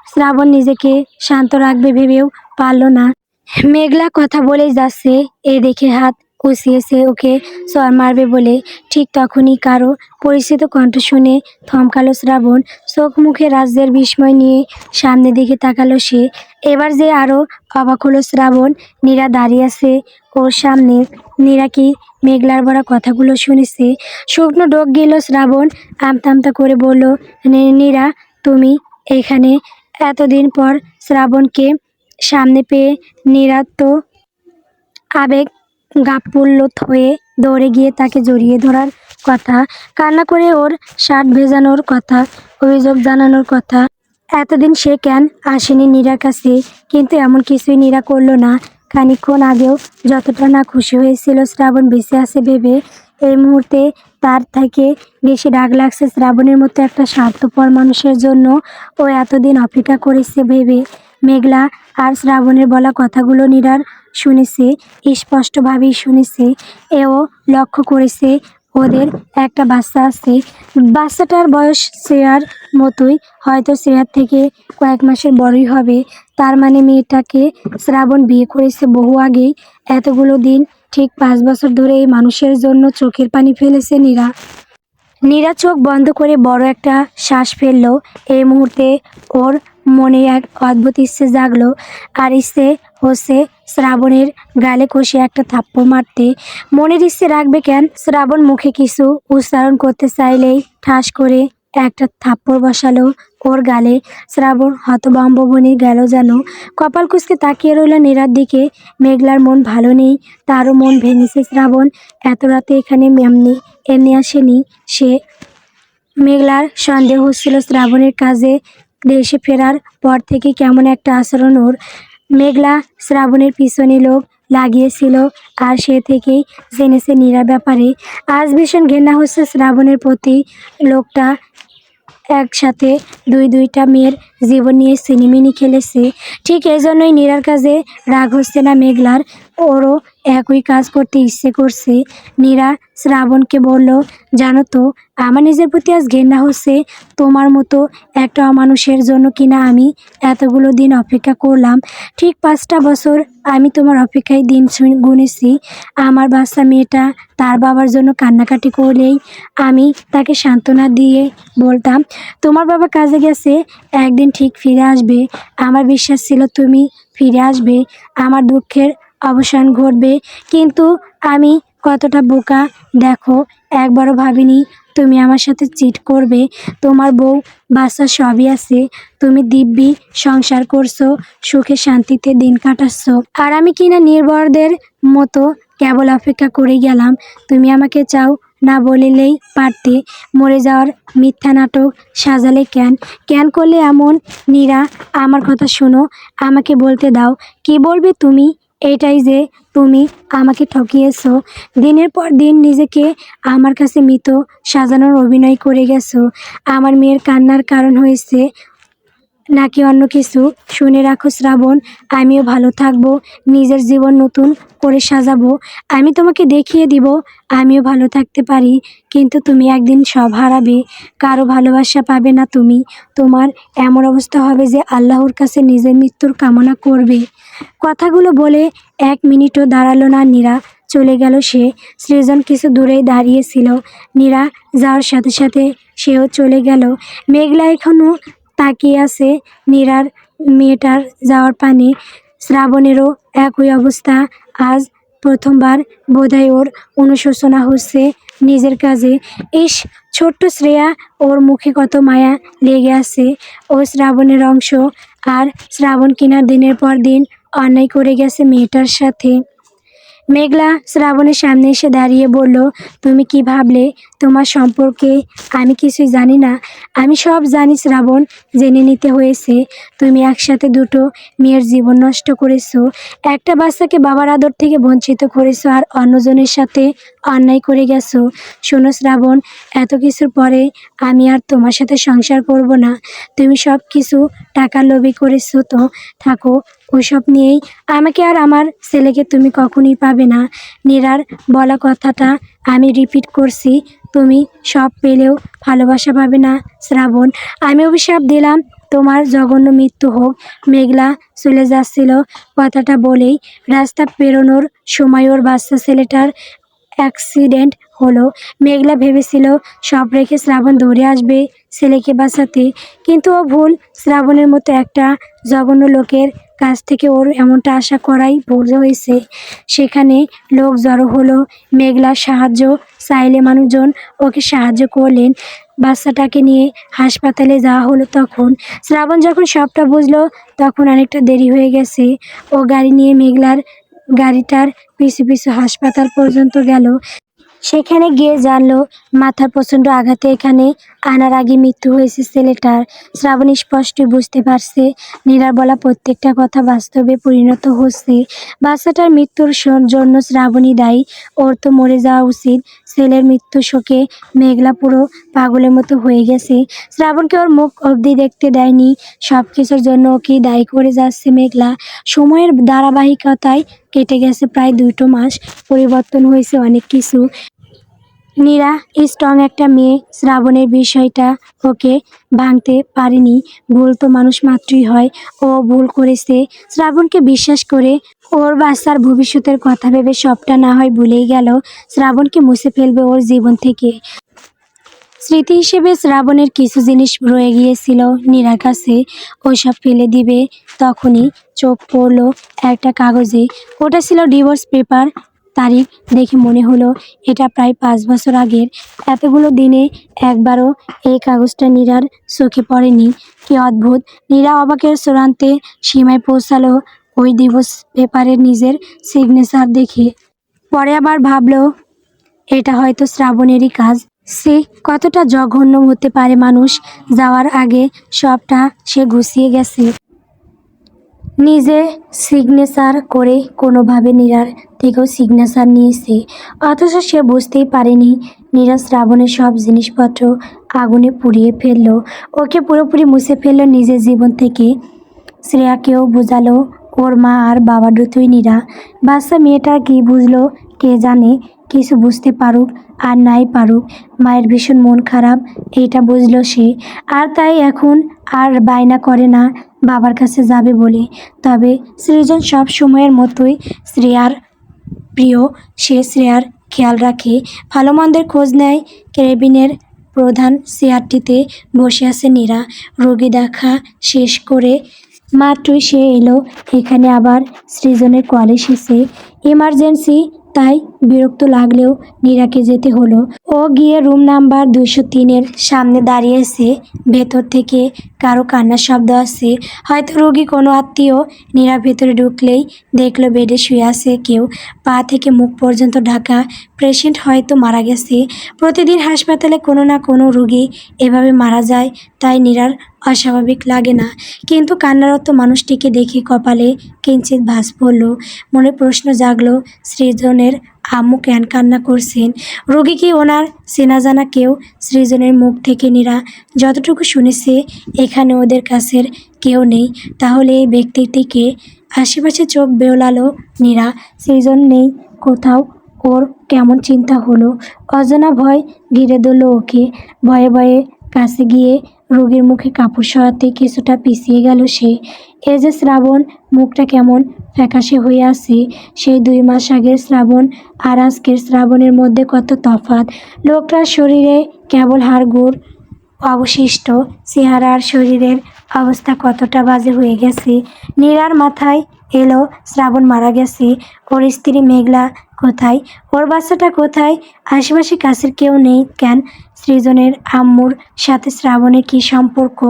শ্রাবণ নিজেকে শান্ত রাখবে ভেবেও পারল না। মেঘলা কথা বলেই যাচ্ছে, এ দেখে হাত উসিয়েছে ওকে চর মারবে বলে। ঠিক তখনই কারো পরিচিত কণ্ঠ শুনে থমকালো শ্রাবণ। চোখ মুখে রাজ্যের বিস্ময় নিয়ে সামনের দিকে তাকালো সে। এবার যে আরো অবাক হলো শ্রাবণ। নীরা দাঁড়িয়ে আছে ওর সামনে। নীরা কি মেঘলার বলা কথাগুলো শুনেছে? শুকনো ডোক গেল শ্রাবণ। আমতা আমতা করে বলল, নীরা তুমি এখানে? এতদিন পর শ্রাবণকে সামনে পেয়ে নীরা তো আবেগ গাপ্পল্যত হয়ে দৌড়ে গিয়ে তাকে জড়িয়ে ধরার কথা, কান্না করে ওর শার্ট ভেজানোর কথা, অভিযোগ জানানোর কথা। এতদিন সে কেন আসেনি নীরার কাছে? কিন্তু এমন কিছুই নীরা করলো না। খানিকক্ষণ আগেও যতটা না খুশি হয়েছিল শ্রাবণ বেঁচে আছে ভেবে, এই মুহূর্তে তার থেকে বেশি রাগ লাগছে শ্রাবণের মতো একটা স্বার্থপর মানুষের জন্য। ও এতদিন অপেক্ষা করেছে ভেবে। মেঘলা আর শ্রাবণের বলা কথাগুলো নীরার শুনেছে, স্পষ্টভাবেই শুনেছে। এও লক্ষ্য করেছে ওদের একটা বাচ্চা আছে। বাচ্চাটার বয়স শ্রেয়ার মতোই, হয়তো শ্রেয়ার থেকে কয়েক মাসের বড়ই হবে। তার মানে মেয়েটাকে শ্রাবণ বিয়ে করেছে বহু আগেই। এতগুলো দিন, ঠিক 5 বছর ধরে এই মানুষের জন্য চোখের পানি ফেলেছে নীরা। নীরা চোখ বন্ধ করে বড় একটা শ্বাস ফেললো। এই মুহূর্তে ওর মনে এক অদ্ভুত ইচ্ছে জাগলো, আর ইচ্ছে হচ্ছে শ্রাবণের গালে কষে একটা থাপ্পড় মারতে। মনের ইচ্ছে রাখবে কেন? শ্রাবণ মুখে কিছু উচ্চারণ করতে চাইলেই ঠাস করে একটা থাপ্পড় বসালো ওর গালে। শ্রাবণ হতভম্ব বনে গেল যেন। কপাল কুঁচকে তাকিয়ে রইল নীরার দিকে। মেঘলার মন ভালো নেই, তারও মন ভেঙেছে। শ্রাবণ এত রাতে এখানে এমনি এমনি আসেনি সে। মেঘলার সন্দেহ হচ্ছিল শ্রাবণের কাজে দেশে ফেরার পর থেকে কেমন একটা আচরণ ওর। মেঘলা শ্রাবণের পিছনে লোক লাগিয়েছিল, আর সে থেকেই জেনেছে নীরার ব্যাপারে। আজ ভীষণ ঘেন্না হচ্ছে শ্রাবণের প্রতি। লোকটা একসাথে দুইটা মেয়ের জীবন নিয়ে সিনেমিনি খেলেছে। ঠিক এই জন্যই নীরার কাজে রাগ হচ্ছে না মেঘলার। ওরও একই কাজ করতে ইচ্ছে করছে। নীরা শ্রাবণকে বলল, জানো তো, আমার নিজের প্রতি আজ ঘেন্না হচ্ছে। তোমার মতো একটা অমানুষের জন্য কিনা আমি এতগুলো দিন অপেক্ষা করলাম। ঠিক 5টা বছর আমি তোমার অপেক্ষায় দিন গুনেছি। আমার বাচ্চা মেয়েটা তার বাবার জন্য কান্নাকাটি করলেই আমি তাকে সান্ত্বনা দিয়ে বলতাম, তোমার বাবা কাজে গেছে, একদিন ঠিক ফিরে আসবে। আমার বিশ্বাস ছিল তুমি ফিরে আসবে, আমার দুঃখের অবসান ঘটবে। কিন্তু আমি কতটা বোকা দেখো, একবারও ভাবিনি তুমি আমার সাথে চিট করবে। তোমার বউ বাচ্চা সবই আছে, তুমি দিব্যি সংসার করছো, সুখে শান্তিতে দিন কাটাচ্ছ। আর আমি কিনা নির্ভরদের মতো কেবল অপেক্ষা করে গেলাম। তুমি আমাকে চাও না বলিলেই পারতে। মরে যাওয়ার মিথ্যা নাটক সাজালে কেন? কেন করলে এমন? নীরা, আমার কথা শোনো, আমাকে বলতে দাও। কি বলবে তুমি? এটাই যে তুমি আমাকে ঠকিয়েছো। দিনের পর দিন নিজেকে আমার কাছে মৃত সাজানোর অভিনয় করে গেছো। আমার মেয়ের কান্নার কারণ হয়েছে নাকি অন্য কিছু? শুনে রাখো শ্রাবণ, আমিও ভালো থাকবো, নিজের জীবন নতুন করে সাজাবো। আমি তোমাকে দেখিয়ে দিব আমিও ভালো থাকতে পারি। কিন্তু তুমি একদিন সব হারাবে, কারো ভালোবাসা পাবে না তুমি। তোমার এমন অবস্থা হবে যে আল্লাহর কাছে নিজের মৃত্যুর কামনা করবে। কথাগুলো বলে 1 মিনিটও দাঁড়ালো না নীরা, চলে গেল সে। সৃজন কিছু দূরেই দাঁড়িয়েছিল। নীরা যাওয়ার সাথে সাথে সেও চলে গেল। মেঘলা এখনও তাকিয়ে আছে নীরার মেয়েটার যাওয়ার পানে। শ্রাবণেরও একই অবস্থা। আজ প্রথমবার বোধহয় ওর অনুশোচনা হচ্ছে নিজের কাজে। ইস, ছোট্ট শ্রেয়া, ওর মুখে কত মায়া লেগে আছে। ও শ্রাবণের অংশ, আর শ্রাবণ কিনা দিনের পর দিন অন্যায় করে গেছে মেয়েটার সাথে। মেঘলা শ্রাবণের সামনে এসে দাঁড়িয়ে বলল, তুমি কি ভাবলে তোমার সম্পর্কে আমি কিছুই জানি না? আমি সব জানি শ্রাবণ, জেনে নিতে হয়েছে। তুমি একসাথে দুটো মেয়ের জীবন নষ্ট করেছো, একটা বাচ্চাকে বাবার আদর থেকে বঞ্চিত করেছো, আর অন্যজনের সাথে অন্যায় করে গেছো। শোনো শ্রাবণ, এত কিছুর পরে আমি আর তোমার সাথে সংসার করব না। তুমি সব কিছু টাকার লোভে করেছো তো থাকো, ওসব নিয়েই। আমাকে আর আমার ছেলেকে তুমি কখনোই পাবে না। নীরার বলা কথাটা আমি রিপিট করছি, তুমি সব পেলেও ভালোবাসা পাবে না শ্রাবণ। আমি অভিশাপ দিলাম তোমার জঘন্য মৃত্যু হোক। মেঘলা চলে যাচ্ছিল, কথাটা বলেই রাস্তা পেরোনোর সময় ওর বাচ্চা ছেলেটার অ্যাক্সিডেন্ট হলো। মেঘলা ভেবেছিল সব রেখে শ্রাবণ দৌড়ে আসবে ছেলেকে বাঁচাতে, কিন্তু ও ভুল। শ্রাবণের মতো একটা জঘন্য লোকের কাছ থেকে ওর এমনটা আশা করাই ভুল হয়েছে। সেখানে লোক জড়ো হলো, মেঘলার সাহায্য চাইলে মানুষজন ওকে সাহায্য করলেন। বাচ্চাটাকে নিয়ে হাসপাতালে যাওয়া হলো। তখন শ্রাবণ যখন সবটা বুঝলো তখন অনেকটা দেরি হয়ে গেছে। ও গাড়ি নিয়ে মেঘলার গাড়িটার পিছু পিছু হাসপাতাল পর্যন্ত গেল। সেখানে গিয়ে জানলো মাথার প্রচণ্ড আঘাতে এখানে আনার আগে মৃত্যু হয়েছে ছেলেটার। শ্রাবণ স্পষ্ট বুঝতে পারছে নীরার বলা প্রত্যেকটা কথা বাস্তবে পরিণত হচ্ছে। বাচ্চাটার মৃত্যুর জন্য শ্রাবণী দায়ী। ওর তো মরে যাওয়া উচিত। ছেলের মৃত্যু শোকে মেঘলা পুরো পাগলের মতো হয়ে গেছে। শ্রাবণকে ওর মুখ অবধি দেখতে দেয়নি। সব কিছুর জন্য ওকে দায়ী করে যাচ্ছে মেঘলা। সময়ের ধারাবাহিকতায় কেটে গেছে প্রায় 2টো মাস। পরিবর্তন হয়েছে অনেক কিছু। নীরা স্ট্রং একটা মেয়ে। শ্রাবণের বিষয়টা ওকে ভাঙতে পারেনি। ভুল তো মানুষ মাত্রই হয়। ও ভুল করেছে শ্রাবণকে বিশ্বাস করে। ওর বাচ্চার ভবিষ্যতের কথা ভেবে সবটা না হয় ভুলেই গেল। শ্রাবণকে মুছে ফেলবে ওর জীবন থেকে। স্মৃতি হিসেবে শ্রাবণের কিছু জিনিস রয়ে গিয়েছিল নীরার কাছে। ওইসব ফেলে দিবে তখনই চোখ পড়ল একটা কাগজে। ওটা ছিল ডিভোর্স পেপার। তারিখ দেখে মনে হলো এটা প্রায় 5 বছর আগের। এতগুলো দিনে একবারও এই কাগজটা নীরার চোখে পড়েনি। কি অদ্ভুত! নীরা অবাকের চূড়ান্তে সীমায় পৌঁছালো ওই ডিভোর্স পেপারের নিজের সিগনেচার দেখে। পরে আবার ভাবলো এটা হয়তো শ্রাবণেরই কাজ। সে কতটা জঘন্য হতে পারে মানুষ। যাওয়ার আগে সবটা সে গুছিয়ে গেছে। নিজে সিগনেচার করে কোনোভাবে নীরার থেকেও সিগনেচার নিয়েছে। অথচ সে বুঝতেই পারেনি নীরা শ্রাবণের সব জিনিসপত্র আগুনে পুড়িয়ে ফেললো। ওকে পুরোপুরি মুছে ফেললো নিজের জীবন থেকে। শ্রেয়াকেও বোঝালো ওর মা আর বাবা দুটোই নীরা। বাচ্চা মেয়েটা কি বুঝলো কে জানে। কিছু বুঝতে পারুক আর নাই পারুক, মায়ের ভীষণ মন খারাপ এটা বুঝলো সে। আর তাই এখন আর বায়না করে না বাবার কাছে যাবে বলে। তবে সৃজন সব সময়ের মতোই শ্রেয়ার প্রিয়। সে শ্রেয়ার খেয়াল রাখে, ভালো মন্দের খোঁজ নেয়। কেবিনের প্রধান চেয়ারটিতে বসে আছে নীরা। রোগী দেখা শেষ করে মাত্রই সে এলো। এখানে আবার সৃজনের কল এসেছে, ইমার্জেন্সি। তাই বিরক্ত লাগলেও নীরাকে যেতে হলো। ও গিয়ে রুম নাম্বার 203-এর সামনে দাঁড়িয়েছে। ভেতর থেকে কারো কান্নার শব্দ আসছে, হয়তো রোগী কোনো আত্মীয়। নীরা ভেতরে ঢুকলেই দেখলো বেডে শুয়ে আছে কেউ, পা থেকে মুখ পর্যন্ত ঢাকা। পেশেন্ট হয়তো মারা গেছে। প্রতিদিন হাসপাতালে কোনো না কোনো রোগী এভাবে মারা যায়, তাই নীরার অস্বাভাবিক লাগে না। কিন্তু কান্নারত মানুষটিকে দেখে কপালে কিঞ্চিত ভাঁজ পড়ল। মনে প্রশ্ন জাগলো, সৃজনের আম্মু কেন কান্না করছেন? রোগী কি ওনার চেনা জানা কেউ? সৃজনের মুখ থেকে নীরা যতটুকু শুনেছে এখানে ওদের কাছের কেউ নেই। তাহলে এই ব্যক্তিটিকে? আশেপাশে চোখ বেওলালো নীরা। সৃজন নেই কোথাও। ওর কেমন চিন্তা হলো। অজানা ভয় ঘিরে ধরল ওকে। ভয়ে ভয়ে কাছে গিয়ে রোগীর মুখে কাপড় সরাতে কিছুটা পিছিয়ে গেল সে। এ যে শ্রাবণ, মুখটা কেমন ফ্যাকাশে হয়ে আছে। সেই 2 মাস আগের শ্রাবণ আর আজকের শ্রাবণের মধ্যে কত তফাৎ। লোকটার শরীরে কেবল হাড়গোড় অবশিষ্ট। চেহারা আর শরীরের অবস্থা কতটা বাজে হয়ে গেছে। নীরার মাথায় এলো শ্রাবণ মারা গেছে। ওর স্ত্রী মেঘলা কোথায়? ওর বাচ্চাটা কোথায়? আশেপাশে কাছের কেউ নেই কেন? সৃজনের আম্মুর সাথে শ্রাবণের কী সম্পর্ক?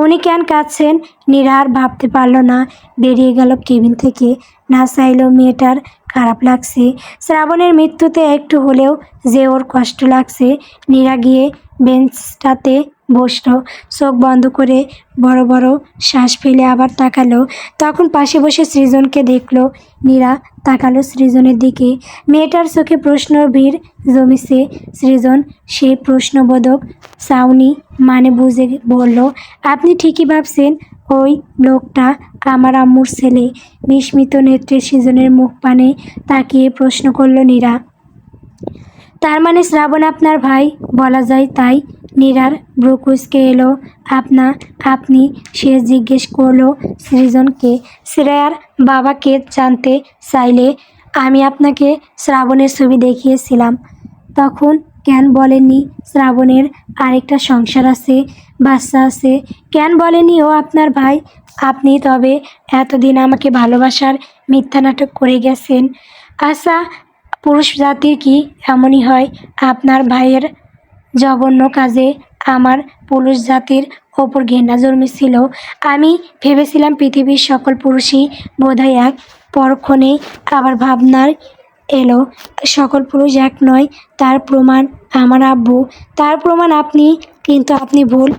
উনি কেন কাঁদছেন? নীরা আর ভাবতে পারল না। বেরিয়ে গেল কেবিন থেকে। না চাইলেও মেয়েটার খারাপ লাগছে। শ্রাবণের মৃত্যুতে একটু হলেও যে ওর কষ্ট লাগছে। নীরা গিয়ে বেঞ্চটাতে বসলো। চোখ বন্ধ করে বড় বড় শ্বাস ফেলে আবার তাকালো। তখন পাশে বসে সৃজনকে দেখলো। নীরা তাকালো সৃজনের দিকে। মেয়েটার চোখে প্রশ্নর ভিড় জমেছে। সৃজন সেই প্রশ্নবোধক চাউনি মানে বুঝে বলল, আপনি ঠিকই ভাবছেন, ওই লোকটা আমার আম্মুর ছেলে। বিস্মিত নেত্রে সৃজনের মুখ পানে তাকিয়ে প্রশ্ন করল নীরা, তার মানে শ্রাবণ আপনার ভাই? বলা যায় তাই। নীরার ভ্রু কুঁচকে এলো। আপনি সে জিজ্ঞেস করলো সৃজনকে। শ্রেয়ার বাবাকে জানতে চাইলে আমি আপনাকে শ্রাবণের ছবি দেখিয়েছিলাম, তখন কেন বলেননি শ্রাবণের আরেকটা সংসার আছে, বাচ্চা আছে? কেন বলেনি ও আপনার ভাই? আপনি তবে এতদিন আমাকে ভালোবাসার মিথ্যা নাটক করে গেছেন। আচ্ছা, পুরুষ জাতির কি এমনই হয়? আপনার ভাইয়ের জঘন্য কাজে আমার পুরুষ জাতির ওপর ঘৃণা জন্মেছিল। আমি ভেবেছিলাম পৃথিবীর সকল পুরুষই বোধহয় এক। পরক্ষণেই আবার ভাবনার এলো সকল পুরুষ এক নয়, তার প্রমাণ আমার আব্বু, তার প্রমাণ আপনি। কিন্তু আপনি ভুল,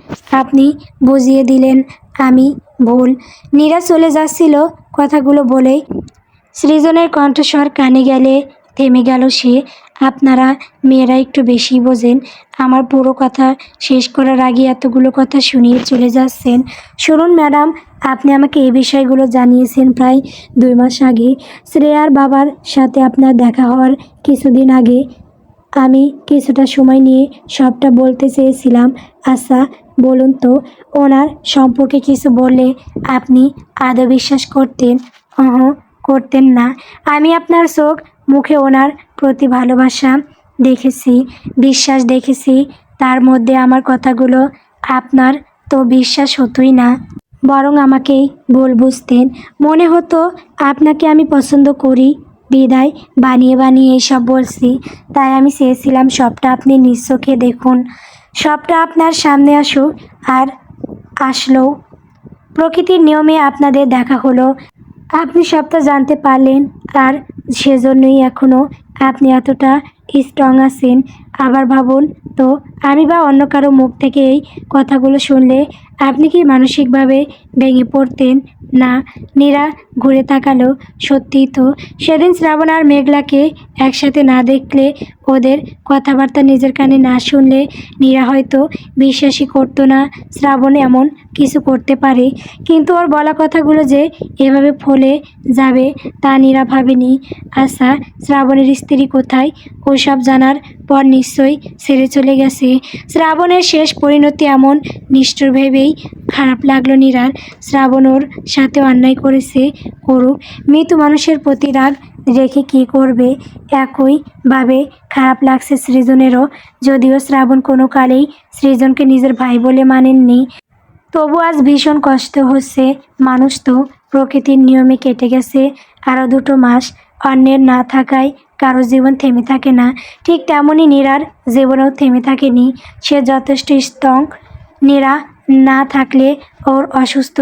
আপনি বুঝিয়ে দিলেন আমি ভুল। নীরা চলে যাচ্ছিল কথাগুলো বলেই সৃজনের কণ্ঠস্বর কানে গেলে থেমে গেল সে। আপনারা মেয়েরা একটু বেশি বোঝেন। আমার পুরো কথা শেষ করার আগে এতগুলো কথা শুনিয়ে চলে যাচ্ছেন। শুনুন ম্যাডাম, আপনি আমাকে এই বিষয়গুলো জানিয়েছেন প্রায় 2 মাস আগে। শ্রেয়ার বাবার সাথে আপনার দেখা হওয়ার কিছুদিন আগে আমি কিছুটা সময় নিয়ে সবটা বলতে চেয়েছিলাম। আচ্ছা বলুন তো, ওনার সম্পর্কে কিছু বললে আপনি আদৌ বিশ্বাস করতেন? করতেন না। আমি আপনার চোখ মুখে ওনার প্রতি ভালোবাসা দেখেছি, বিশ্বাস দেখেছি। তার মধ্যে আমার কথাগুলো আপনার তো বিশ্বাস হতোই না, বরং আমাকেই ভুল বুঝতেন। মনে হতো আপনাকে আমি পছন্দ করি বিদায় বানিয়ে বানিয়ে এসব বলছি। তাই আমি চেয়েছিলাম সবটা আপনি নিজ চোখে দেখুন, সবটা আপনার সামনে আসুক। আর আসলেও প্রকৃতির নিয়মে আপনাদের দেখা হলো, আপনি সবটা জানতে পারলেন। আর সেজন্যই এখনও আপনি এতটা স্ট্রং আছেন। আবার ভাবুন তো, আমি বা অন্য কারো মুখ থেকে এই কথাগুলো শুনলে আপনি কি মানসিকভাবে ভেঙে পড়তেন? না। নীরা ঘুরে তাকালো। সত্যিই তো, সেদিন শ্রাবণ আর মেঘলাকে একসাথে না দেখলে, ওদের কথাবার্তা নিজের কানে না শুনলে নীরা হয়তো বিশ্বাসই করতো না শ্রাবণ এমন কিছু করতে পারে। কিন্তু ওর বলা কথাগুলো যে এভাবে ফলে যাবে তা নীরা ভাবেনি। আচ্ছা, শ্রাবণের স্ত্রী কোথায়? ওসব জানার পর নিশ্চয়ই ছেড়ে চলে গেছে। শ্রাবণের শেষ পরিণতি এমন নিষ্ঠুর ভেবেই খারাপ লাগলো নীরার। শ্রাবণ ওর সাথে অন্যায় করেছে, করুক। মৃত্যু মানুষের প্রতি রাগ রেখে কী করবে? একইভাবে খারাপ লাগছে সৃজনেরও। যদিও শ্রাবণ কোনো কালেই সৃজনকে নিজের ভাই বলে মানেননি, তবু আজ ভীষণ কষ্ট হচ্ছে। মানুষ তো প্রকৃতির নিয়মে কেটে গেছে আরও 2 মাস। অন্যের না থাকায় কারো জীবন থেমে থাকে না, ঠিক তেমনই নীরার জীবনেও থেমে থাকেনি। সে যথেষ্ট স্ট্রং। নীরা না থাকলে ওর অসুস্থ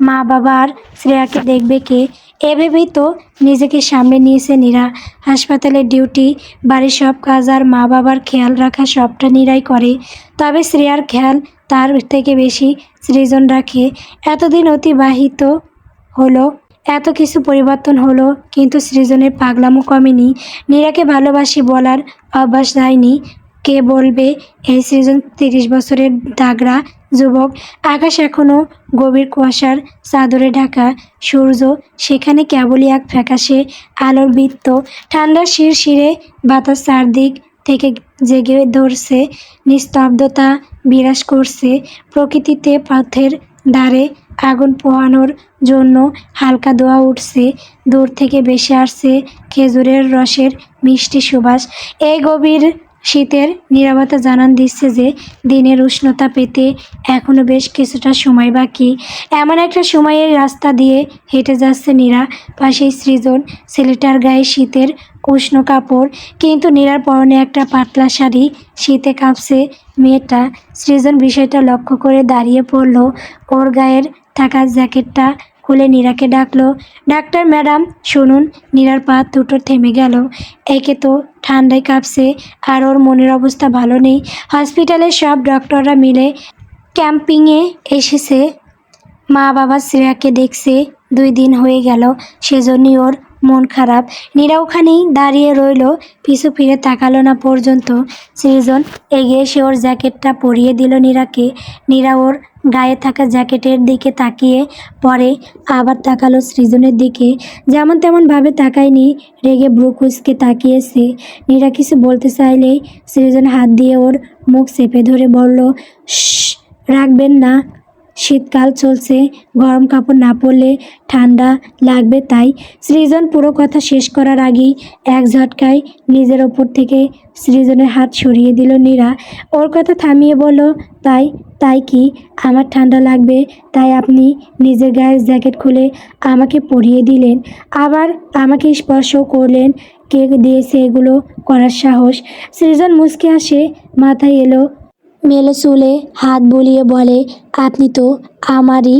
মা বাবা আর শ্রেয়াকে দেখবে কে? এভাবেই তো নিজেকে সামলে নিয়েছে নীরা। হাসপাতালের ডিউটি, বাড়ির সব কাজ আর মা বাবার খেয়াল রাখা সবটা নীরাই করে। তবে শ্রেয়ার খেয়াল তার থেকে বেশি সৃজন রাখে। এতদিন অতিবাহিত হলো, এত কিছু পরিবর্তন হলো, কিন্তু সৃজনের পাগলামো কমেনি। নীরাকে ভালোবাসি বলার অভ্যাস যায়নি। কে বলবে এই সৃজন 30 বছরের দাগড়া যুবক। আকাশ এখনও গভীর কুয়াশার চাদরে ঢাকা। সূর্য সেখানে কেবলই এক ফ্যাকাশে আলোর বৃত্ত। ঠান্ডা শিরশিরে বাতাস চারদিক থেকে জেগে ধরছে। নিস্তব্ধতা বিরাজ করছে প্রকৃতিতে। পথের ধারে আগুন পোহানোর জন্য হালকা ধোঁয়া উঠছে। দূর থেকে ভেসে আসছে খেজুরের রসের মিষ্টি সুবাস। এই গভীর শীতের নীরবতা জানান দিচ্ছে যে দিনের উষ্ণতা পেতে এখনও বেশ কিছুটা সময় বাকি। এমন একটা সময়ের রাস্তা দিয়ে হেঁটে যাচ্ছে নীরা। পাশেই সৃজন। ছেলেটার গায়ে শীতের উষ্ণ কাপড়, কিন্তু নীরার পরনে একটা পাতলা শাড়ি। শীতে কাঁপছে মেয়েটা। সৃজন বিষয়টা লক্ষ্য করে দাঁড়িয়ে পড়ল। ওর গায়ের থাকা জ্যাকেটটা খুলে নীরাকে ডাকলো, ডাক্তার ম্যাডাম শুনুন। নীরার পা দুটো থেমে গেল। একে তো ঠান্ডায় কাঁপছে, আর ওর মনের অবস্থা ভালো নেই। হসপিটালের সব ডক্টররা মিলে ক্যাম্পিংয়ে এসেছে। মা বাবা শ্রেয়াকে দেখছে 2 দিন হয়ে গেল, সেজন্যই ওর মন খারাপ। নীরা ওখানেই দাঁড়িয়ে রইল, পিছু ফিরে তাকালো না পর্যন্ত। সৃজন এগিয়ে এসে ওর জ্যাকেটটা পরিয়ে দিল নীরাকে। নীরা ওর গায়ে থাকা জ্যাকেটের দিকে তাকিয়ে পরে আবার তাকালো সৃজনের দিকে। যেমন তেমনভাবে তাকায়নি, রেগে ব্রু কুঁচকে তাকিয়েছে। নীরা কিছু বলতে চাইলেই সৃজন হাত দিয়ে ওর মুখ চেপে ধরে বলল, শশ, রাখবেন না, শীতকাল চলছে, গরম কাপড় না পরলে ঠান্ডা লাগবে। তাই সৃজন পুরো কথা শেষ করার আগেই এক ঝটকায় নিজের ওপর থেকে সৃজনের হাত সরিয়ে দিল নীরা। ওর কথা থামিয়ে বলল, তাই তাই কি আমার ঠান্ডা লাগবে তাই আপনি নিজের গায়ের জ্যাকেট খুলে আমাকে পরিয়ে দিলেন, আবার আমাকে স্পর্শও করলেন? কে দিয়েছে এগুলো করার সাহস? সৃজন মুচকি হাসে, মাথায় এলো মেলে চুলে হাত বুলিয়ে বলে, আপনি তো আমারই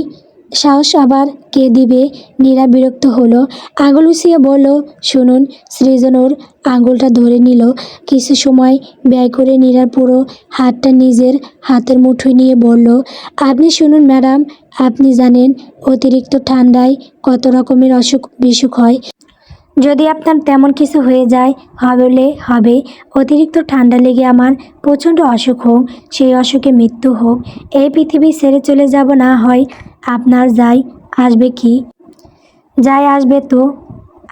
সাহস আবার কে দিবে? নীরা বিরক্ত হলো, আঙুল উঁচিয়ে বলল, শুনুন। সৃজন ওর আঙুলটা ধরে নিল। কিছু সময় ব্যয় করে নীরার পুরো হাতটা নিজের হাতের মুঠোয় নিয়ে বলল, আপনি শুনুন ম্যাডাম, আপনি জানেন অতিরিক্ত ঠান্ডায় কত রকমের অসুখ বিসুখ হয়। যদি আপনার তেমন কিছু হয়ে যায় হলে হবে, অতিরিক্ত ঠান্ডা লেগে আমার প্রচণ্ড অসুখ হোক, সেই অসুখে মৃত্যু হোক, এই পৃথিবী ছেড়ে চলে যাব, না হয় আপনার যাই আসবে কি? যাই আসবে তো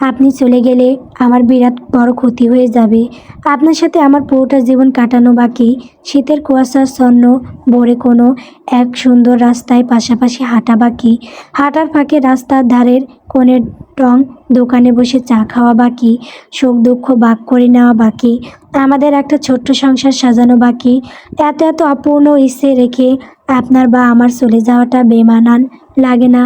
আপনি চলে গেলে আমার বিরাট বড় ক্ষতি হয়ে যাবে। আপনার সাথে আমার পুরোটা জীবন কাটানো বাকি। শীতের কুয়াশাচ্ছন্ন ভোরে কোনো এক সুন্দর রাস্তায় পাশাপাশি হাঁটা বাকি। হাঁটার ফাঁকে রাস্তার ধারের কোণের টং দোকানে বসে চা খাওয়া বাকি। সুখ দুঃখ ভাগ করে নেওয়া বাকি। আমাদের একটা ছোট্ট সংসার সাজানো বাকি। এত এত অপূর্ণ ইচ্ছে রেখে আপনার বা আমার চলে যাওয়াটা বেমানান লাগে না?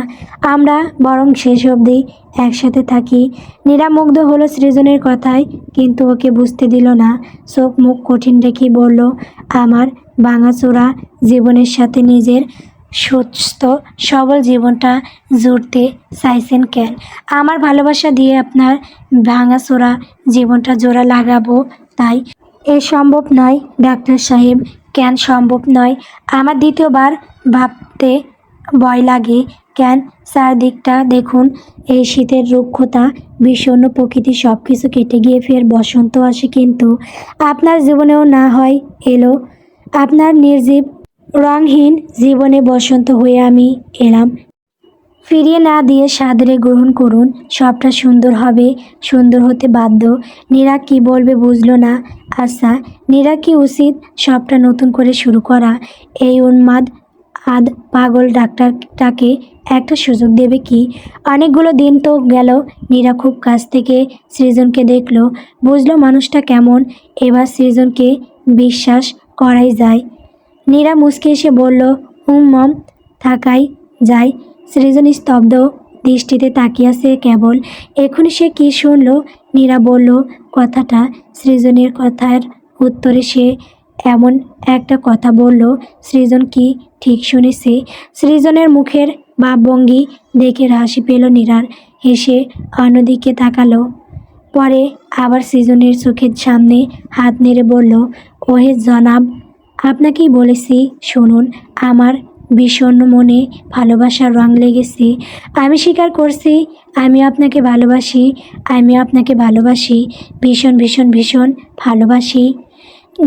আমরা বরং শেষ অবধি একসাথে থাকি। নীরা মুগ্ধ হলো সৃজনের কথায়, কিন্তু ওকে বুঝতে দিল না। চোখ মুখ কঠিন রেখে বলল, আমার ভাঙাচোরা জীবনের সাথে নিজের সুস্থ সবল জীবনটা জুড়তে চাইছেন কেন? আমার ভালোবাসা দিয়ে আপনার ভাঙাচোরা জীবনটা জোড়া লাগাবো তাই? এ সম্ভব নয় ডাক্তার সাহেব। কেন সম্ভব নয়? আমার দ্বিতীয়বার ভাবতে ভয় লাগে। কেন? চারদিকটা দেখুন, এই শীতের রুক্ষতা, বিষণ্ণ প্রকৃতি সব কিছু কেটে গিয়ে ফের বসন্ত আসে, কিন্তু আপনার জীবনেও না হয় এলো। আপনার নির্জীব রঙহীন জীবনে বসন্ত হয়ে আমি এলাম। ফিরিয়ে না দিয়ে সাদরে গ্রহণ করুন, সবটা সুন্দর হবে, সুন্দর হতে বাধ্য। নীরা কি বলবে বুঝলো না। আচ্ছা, নীরা কি উচিত সবটা নতুন করে শুরু করা? এই উন্মাদ আধ পাগল ডাক্তারটাকে একটা সুযোগ দেবে কি? অনেকগুলো দিন তো গেল, নীরা খুব কাছ থেকে সৃজনকে দেখলো, বুঝলো মানুষটা কেমন। এবার সৃজনকে বিশ্বাস করাই যায়। নীরা মুচকি এসে বলল, মম, থাকাই যায়। সৃজন স্তব্ধ দৃষ্টিতে তাকিয়েছে কেবল। এখনই সে কি শুনল? নীরা বলল কথাটা। সৃজনের কথার উত্তরে সে এমন একটা কথা বলল, সৃজন কি ঠিক শুনেছে? সৃজনের মুখের ভাবভঙ্গি দেখে হাসি পেল নীরার। হেসে অন্যদিকে তাকালো, পরে আবার সৃজনের চোখের সামনে হাত নেড়ে বলল, ওহে জনাব, আপনাকেই বলেছি, শুনুন। আমার বিষণ্ণ মনে ভালোবাসার রং লেগেছে। আমি স্বীকার করছি, আমি আপনাকে ভালোবাসি। আমি আপনাকে ভালোবাসি, ভীষণ ভীষণ ভীষণ ভালোবাসি।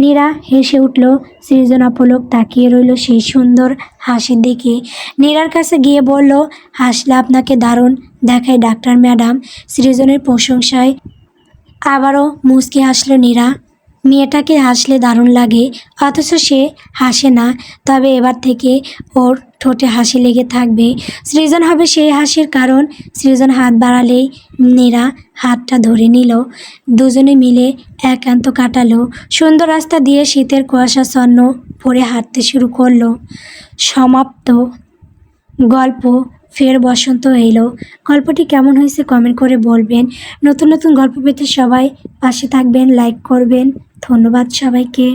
নীরা হেসে উঠল। সৃজন অপলক তাকিয়ে রইল সেই সুন্দর হাসির দিকে। নীরার কাছে গিয়ে বলল, হাসলে আপনাকে দারুণ দেখায় ডাক্তার ম্যাডাম। সৃজনের প্রশংসায় আবারও মুচকি হাসল নীরা। মেয়েটাকে হাসলে দারুণ লাগে, অথচ সে হাসে না। তবে এবার থেকে ওর ঠোঁটে হাসি লেগে থাকবে। সৃজন হবে সেই হাসির কারণ। সৃজন হাত বাড়ালেই নীরা হাতটা ধরে নিল। দুজনে মিলে একান্ত কাটালো। সুন্দর রাস্তা দিয়ে শীতের কুয়াশাচ্ছন্ন ভোরে হাঁটতে শুরু করলো। সমাপ্ত গল্প। ফের বসন্ত এলো। গল্পটি কেমন হয়েছে কমেন্ট করে বলবেন। নতুন নতুন গল্প পেতে সবাই পাশে থাকবেন, লাইক করবেন। ধন্যবাদ সবাইকে।